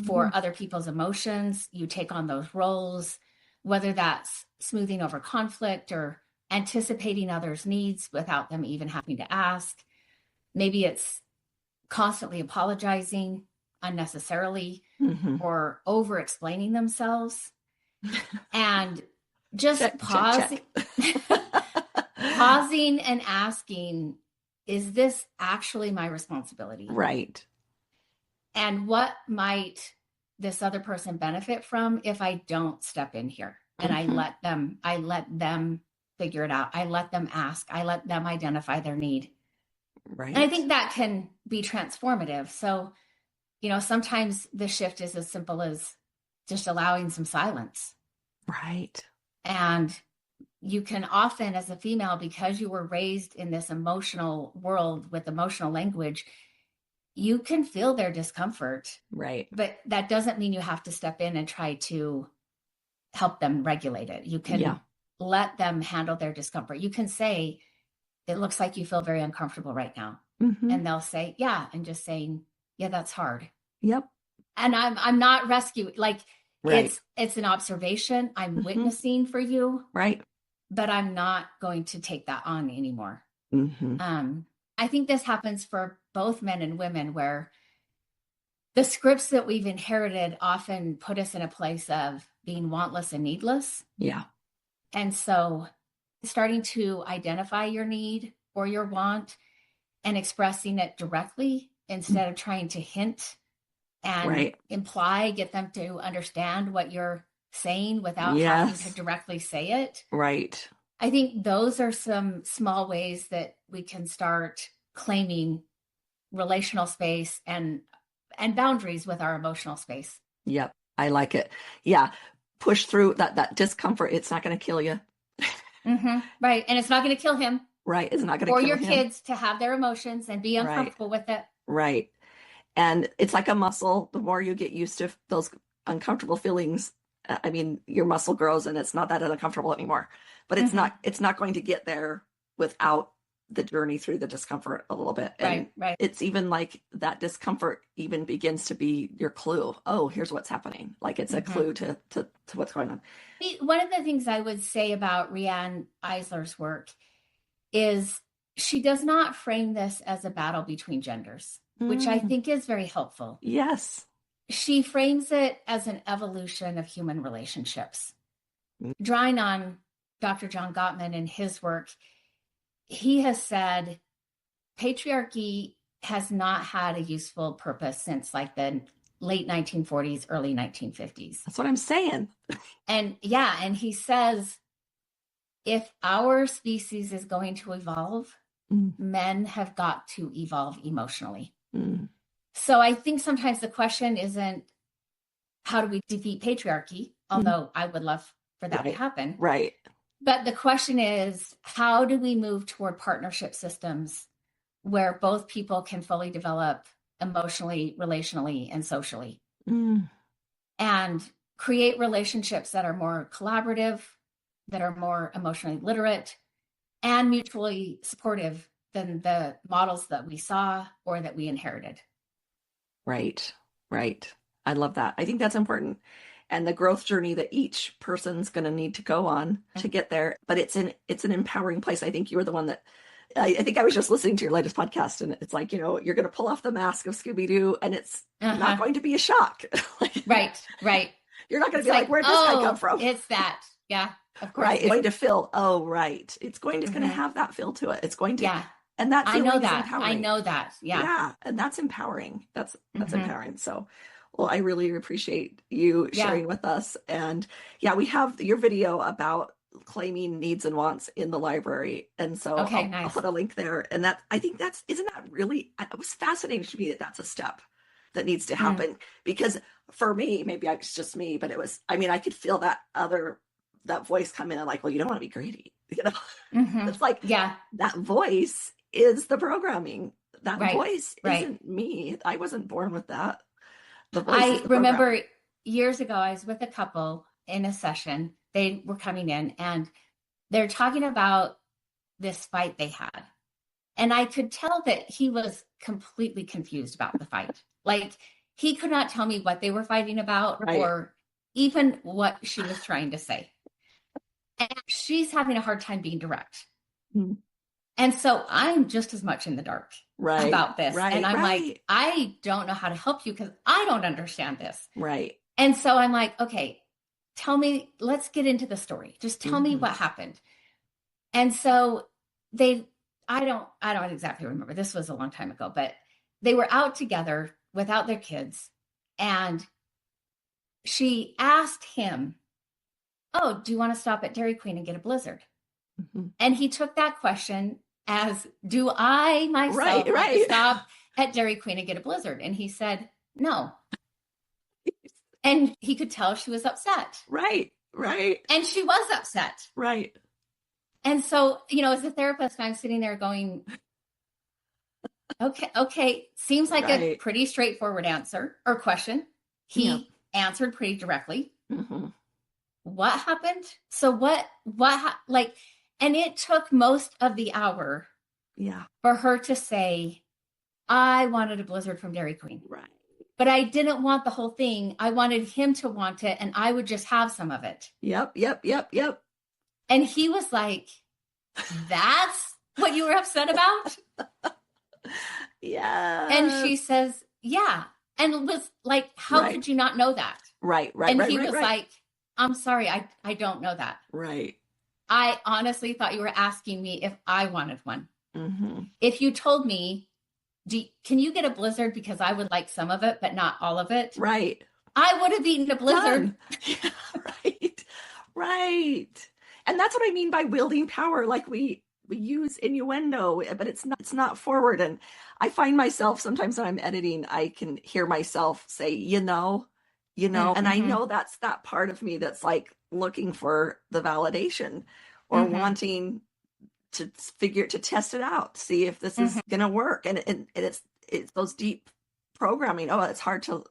for other people's emotions. You take on those roles, whether that's smoothing over conflict or anticipating others' needs without them even having to ask. Maybe it's constantly apologizing unnecessarily or over explaining themselves, and just pausing and asking, is this actually my responsibility? And what might this other person benefit from if I don't step in here and I let them figure it out. I let them ask, I let them identify their need. And I think that can be transformative. So, sometimes the shift is as simple as just allowing some silence. And you can often, as a female, because you were raised in this emotional world with emotional language, you can feel their discomfort. But that doesn't mean you have to step in and try to help them regulate it. You can let them handle their discomfort. You can say, it looks like you feel very uncomfortable right now. And they'll say, yeah. And just saying, yeah, that's hard. Yep. And I'm not rescuing, like, it's an observation. I'm witnessing for you. Right. But I'm not going to take that on anymore. I think this happens for both men and women, where the scripts that we've inherited often put us in a place of being wantless and needless. Yeah. And so starting to identify your need or your want and expressing it directly instead of trying to hint and imply, get them to understand what you're saying without having to directly say it. Right. I think those are some small ways that we can start claiming relational space and boundaries with our emotional space. Yep. I like it. Yeah. Push through that discomfort. It's not going to kill you. Right. And it's not going to kill him. Right. It's not going to kill him. Or your kids to have their emotions and be uncomfortable with it. Right. And it's like a muscle. The more you get used to those uncomfortable feelings, I mean, your muscle grows and it's not that uncomfortable anymore. But it's not going to get there without the journey through the discomfort a little bit. And it's even like that discomfort even begins to be your clue. Oh, here's what's happening. Like it's a clue to what's going on. One of the things I would say about Riane Eisler's work is she does not frame this as a battle between genders, which I think is very helpful. Yes. She frames it as an evolution of human relationships. Drawing on Dr. John Gottman and his work, he has said patriarchy has not had a useful purpose since like the late 1940s, early 1950s. That's what I'm saying. And he says, if our species is going to evolve, men have got to evolve emotionally. So I think sometimes the question isn't, how do we defeat patriarchy? Although I would love for that to happen. Right. But the question is, how do we move toward partnership systems where both people can fully develop emotionally, relationally, and socially? And create relationships that are more collaborative, that are more emotionally literate, and mutually supportive than the models that we saw or that we inherited. Right. I love that. I think that's important. And the growth journey that each person's going to need to go on to get there. But it's an empowering place. I think you were the one that, I think I was just listening to your latest podcast, and it's like, you're going to pull off the mask of Scooby-Doo and it's not going to be a shock. Right. You're not going to be like, where'd this guy come from? It's that. Yeah, of course. Right. It's going to feel, it's going to have that feel to it. It's going to, and that I know that. Empowering. I know that. Yeah. Yeah. And that's empowering. That's empowering. So, well, I really appreciate you sharing with us. And we have your video about claiming needs and wants in the library. And so I'll put a link there. And that, I think isn't that really, it was fascinating to me that that's a step that needs to happen. Because for me, maybe it's just me, but it was, I could feel that voice come in and like, well, you don't want to be greedy. It's like, that voice is the programming. That voice isn't me. I wasn't born with that. I remember years ago, I was with a couple in a session. They were coming in and they're talking about this fight they had. And I could tell that he was completely confused about the fight. Like, he could not tell me what they were fighting about or even what she was trying to say. And she's having a hard time being direct. And so I'm just as much in the dark about this. And I'm like, I don't know how to help you because I don't understand this. Right. And so I'm like, okay, tell me, let's get into the story. Just tell me what happened. And so I don't exactly remember. This was a long time ago, but they were out together without their kids. And she asked him, oh, do you want to stop at Dairy Queen and get a Blizzard? And he took that question as, do I myself want to stop at Dairy Queen and get a Blizzard? And he said, no. And he could tell she was upset. Right. And she was upset. Right. And so, as a therapist, I'm sitting there going, okay, seems like a pretty straightforward answer or question. He answered pretty directly. what happened? So like, and it took most of the hour for her to say, I wanted a blizzard from Dairy Queen. Right. But I didn't want the whole thing. I wanted him to want it, and I would just have some of it. Yep. And he was like, that's what you were upset about? Yeah. And she says, yeah. And was like, how could you not know that? Right. And he was like, I'm sorry, I don't know that. Right. I honestly thought you were asking me if I wanted one. Mm-hmm. If you told me, can you get a blizzard because I would like some of it, but not all of it? Right. I would have eaten a blizzard. Yeah, right. And that's what I mean by wielding power. Like we use innuendo, but it's not forward. And I find myself sometimes when I'm editing, I can hear myself say, and I know that's that part of me that's like looking for the validation or wanting to test it out, see if this is going to work. And it's those deep programming. Oh, it's hard to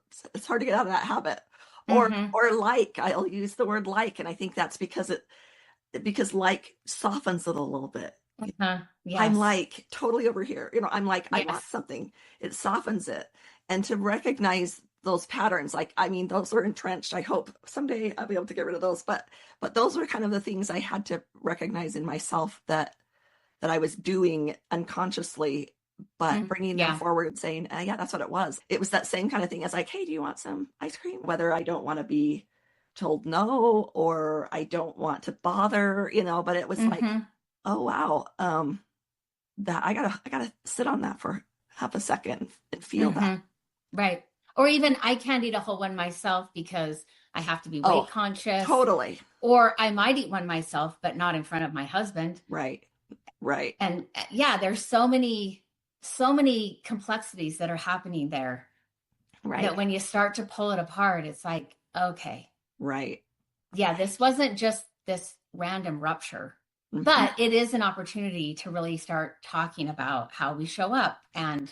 get out of that habit. Or like, I'll use the word like, and I think that's because like softens it a little bit. Yes. I'm like totally over here. I'm like, I want something. It softens it. And to recognize those patterns, like, I mean, those are entrenched. I hope someday I'll be able to get rid of those. But those were kind of the things I had to recognize in myself that I was doing unconsciously, but bringing them forward and saying, yeah, that's what it was. It was that same kind of thing as like, hey, do you want some ice cream? Whether I don't want to be told no, or I don't want to bother, but it was like, oh, wow. That I gotta sit on that for half a second and feel that. Right. Or even I can't eat a whole one myself because I have to be weight conscious. Totally. Or I might eat one myself, but not in front of my husband. Right. And yeah, there's so many complexities that are happening there. Right. That when you start to pull it apart, it's like, okay. Right. Yeah, this wasn't just this random rupture, but it is an opportunity to really start talking about how we show up. And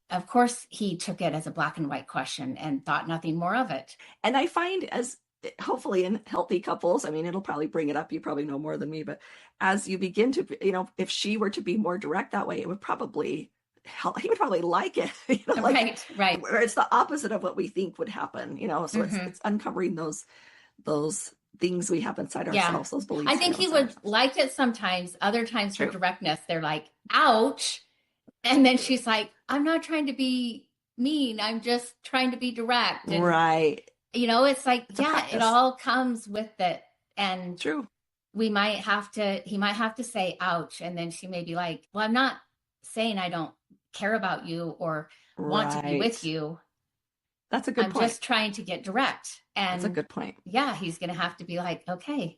of course, he took it as a black and white question and thought nothing more of it. And I find, as hopefully in healthy couples, I mean, it'll probably bring it up. You probably know more than me, but as you begin to, if she were to be more direct that way, it would probably help. He would probably like it. Right. Where it's the opposite of what we think would happen, so it's uncovering those things we have inside ourselves, those beliefs. I think he would like it sometimes. Other times for directness, they're like, ouch. And then she's like, I'm not trying to be mean. I'm just trying to be direct. And, right. It's like, it all comes with it. And he might have to say, ouch. And then she may be like, well, I'm not saying I don't care about you or want to be with you. That's a good point. I'm just trying to get direct. And that's a good point. Yeah, he's going to have to be like, okay.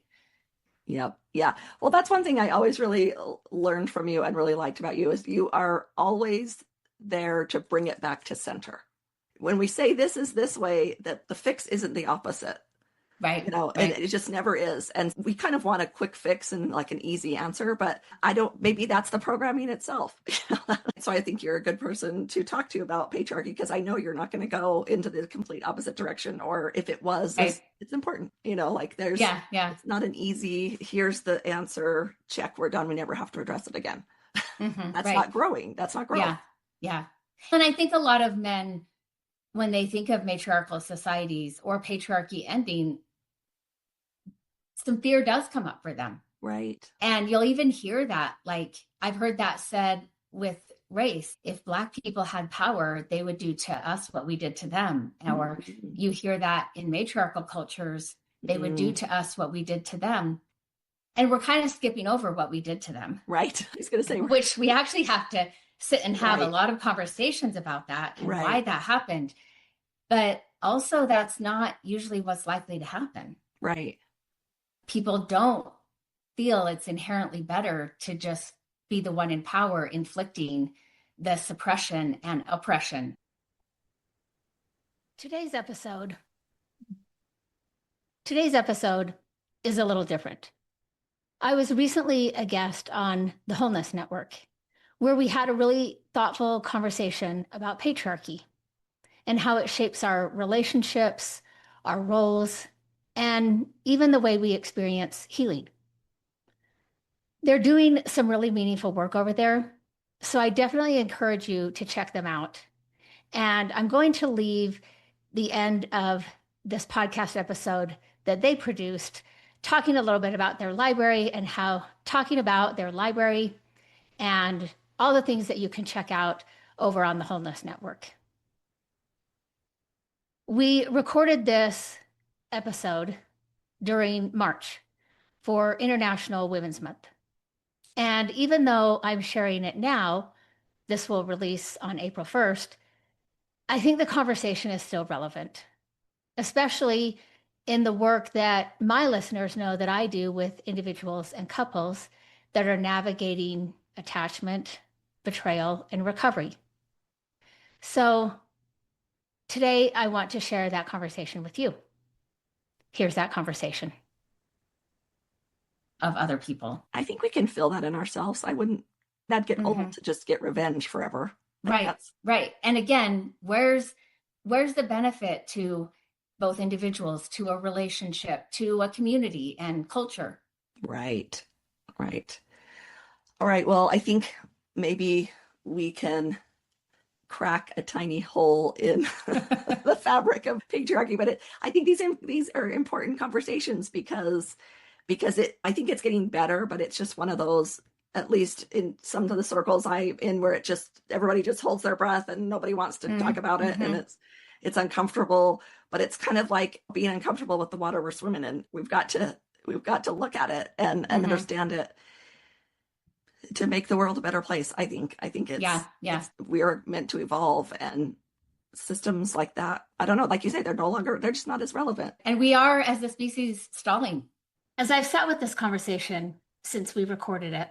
Yep. Yeah. Well, that's one thing I always really learned from you and really liked about you is you are always there to bring it back to center. When we say this is this way, that the fix isn't the opposite. Right. And it just never is. And we kind of want a quick fix and like an easy answer, but maybe that's the programming itself. So I think you're a good person to talk to about patriarchy, because I know you're not going to go into the complete opposite direction. Or if it was, it's important, there's, it's not an easy, here's the answer, check, we're done. We never have to address it again. That's not growing. That's not growth. Yeah. And I think a lot of men, when they think of matriarchal societies or patriarchy ending, some fear does come up for them. Right. And you'll even hear that, like I've heard that said with race. If Black people had power, they would do to us what we did to them. Or you hear that in matriarchal cultures, they would do to us what we did to them. And we're kind of skipping over what we did to them. Right. I was going to say, which we actually have to sit and have a lot of conversations about that and why that happened. But also that's not usually what's likely to happen. Right. People don't feel it's inherently better to just be the one in power inflicting the suppression and oppression. Today's episode is a little different. I was recently a guest on the Wholeness Network, where we had a really thoughtful conversation about patriarchy and how it shapes our relationships, our roles, and even the way we experience healing. They're doing some really meaningful work over there, so I definitely encourage you to check them out. And I'm going to leave the end of this podcast episode that they produced talking a little bit about their library and how talking about their library and all the things that you can check out over on the Wholeness Network. We recorded this episode during March for International Women's Month. And even though I'm sharing it now, this will release on April 1st, I think the conversation is still relevant, especially in the work that my listeners know that I do with individuals and couples that are navigating attachment, betrayal, and recovery. So today I want to share that conversation with you. Here's that conversation of other people. I think we can feel that in ourselves. That'd get old to just get revenge forever. Right. And again, where's the benefit to both individuals, to a relationship, to a community and culture? Right. All right. Well, I think maybe we can crack a tiny hole in the fabric of patriarchy, but I think these are important conversations because I think it's getting better, but it's just one of those, at least in some of the circles I'm in, where everybody just holds their breath and nobody wants to talk about it, and it's uncomfortable. But it's kind of like being uncomfortable with the water we're swimming in. We've got to look at it and understand it to make the world a better place. I think we are meant to evolve, and systems like that, I don't know, like you say, they're just not as relevant. And we are, as a species, stalling. As I've sat with this conversation since we recorded it,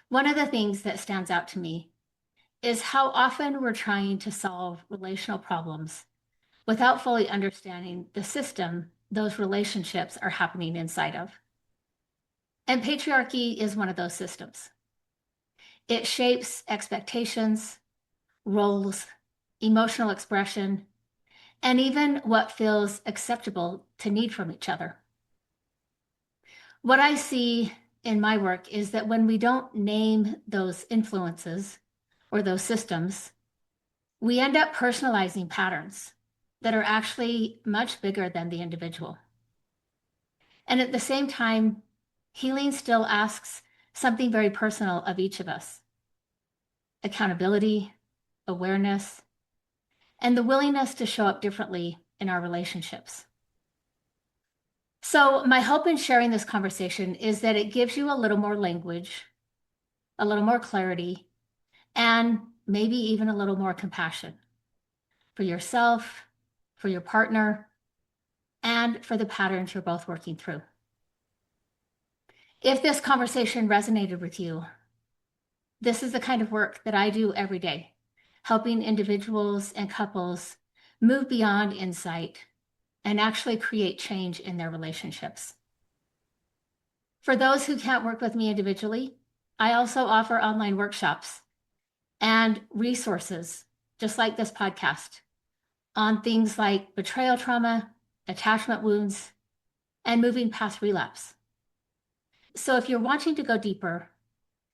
one of the things that stands out to me is how often we're trying to solve relational problems without fully understanding the system those relationships are happening inside of. And patriarchy is one of those systems. It shapes expectations, roles, emotional expression, and even what feels acceptable to need from each other. What I see in my work is that when we don't name those influences or those systems, we end up personalizing patterns that are actually much bigger than the individual. And at the same time, healing still asks something very personal of each of us: accountability, awareness, and the willingness to show up differently in our relationships. So my hope in sharing this conversation is that it gives you a little more language, a little more clarity, and maybe even a little more compassion for yourself, for your partner, and for the patterns you're both working through. If this conversation resonated with you, this is the kind of work that I do every day, helping individuals and couples move beyond insight and actually create change in their relationships. For those who can't work with me individually, I also offer online workshops and resources, just like this podcast, on things like betrayal trauma, attachment wounds, and moving past relapse. So if you're wanting to go deeper,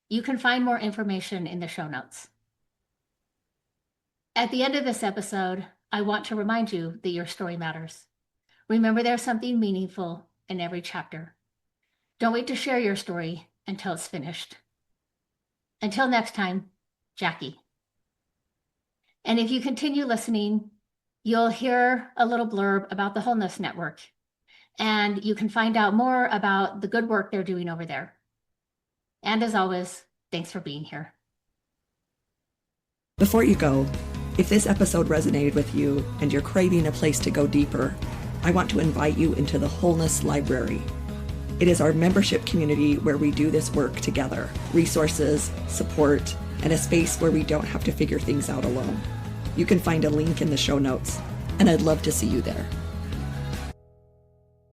you can find more information in the show notes. At the end of this episode, I want to remind you that your story matters. Remember, there's something meaningful in every chapter. Don't wait to share your story until it's finished. Until next time, Jackie. And if you continue listening, you'll hear a little blurb about the Wholeness Network, and you can find out more about the good work they're doing over there. And as always, thanks for being here. Before you go, if this episode resonated with you and you're craving a place to go deeper, I want to invite you into the Wholeness Library. It is our membership community where we do this work together: resources, support, and a space where we don't have to figure things out alone. You can find a link in the show notes, and I'd love to see you there.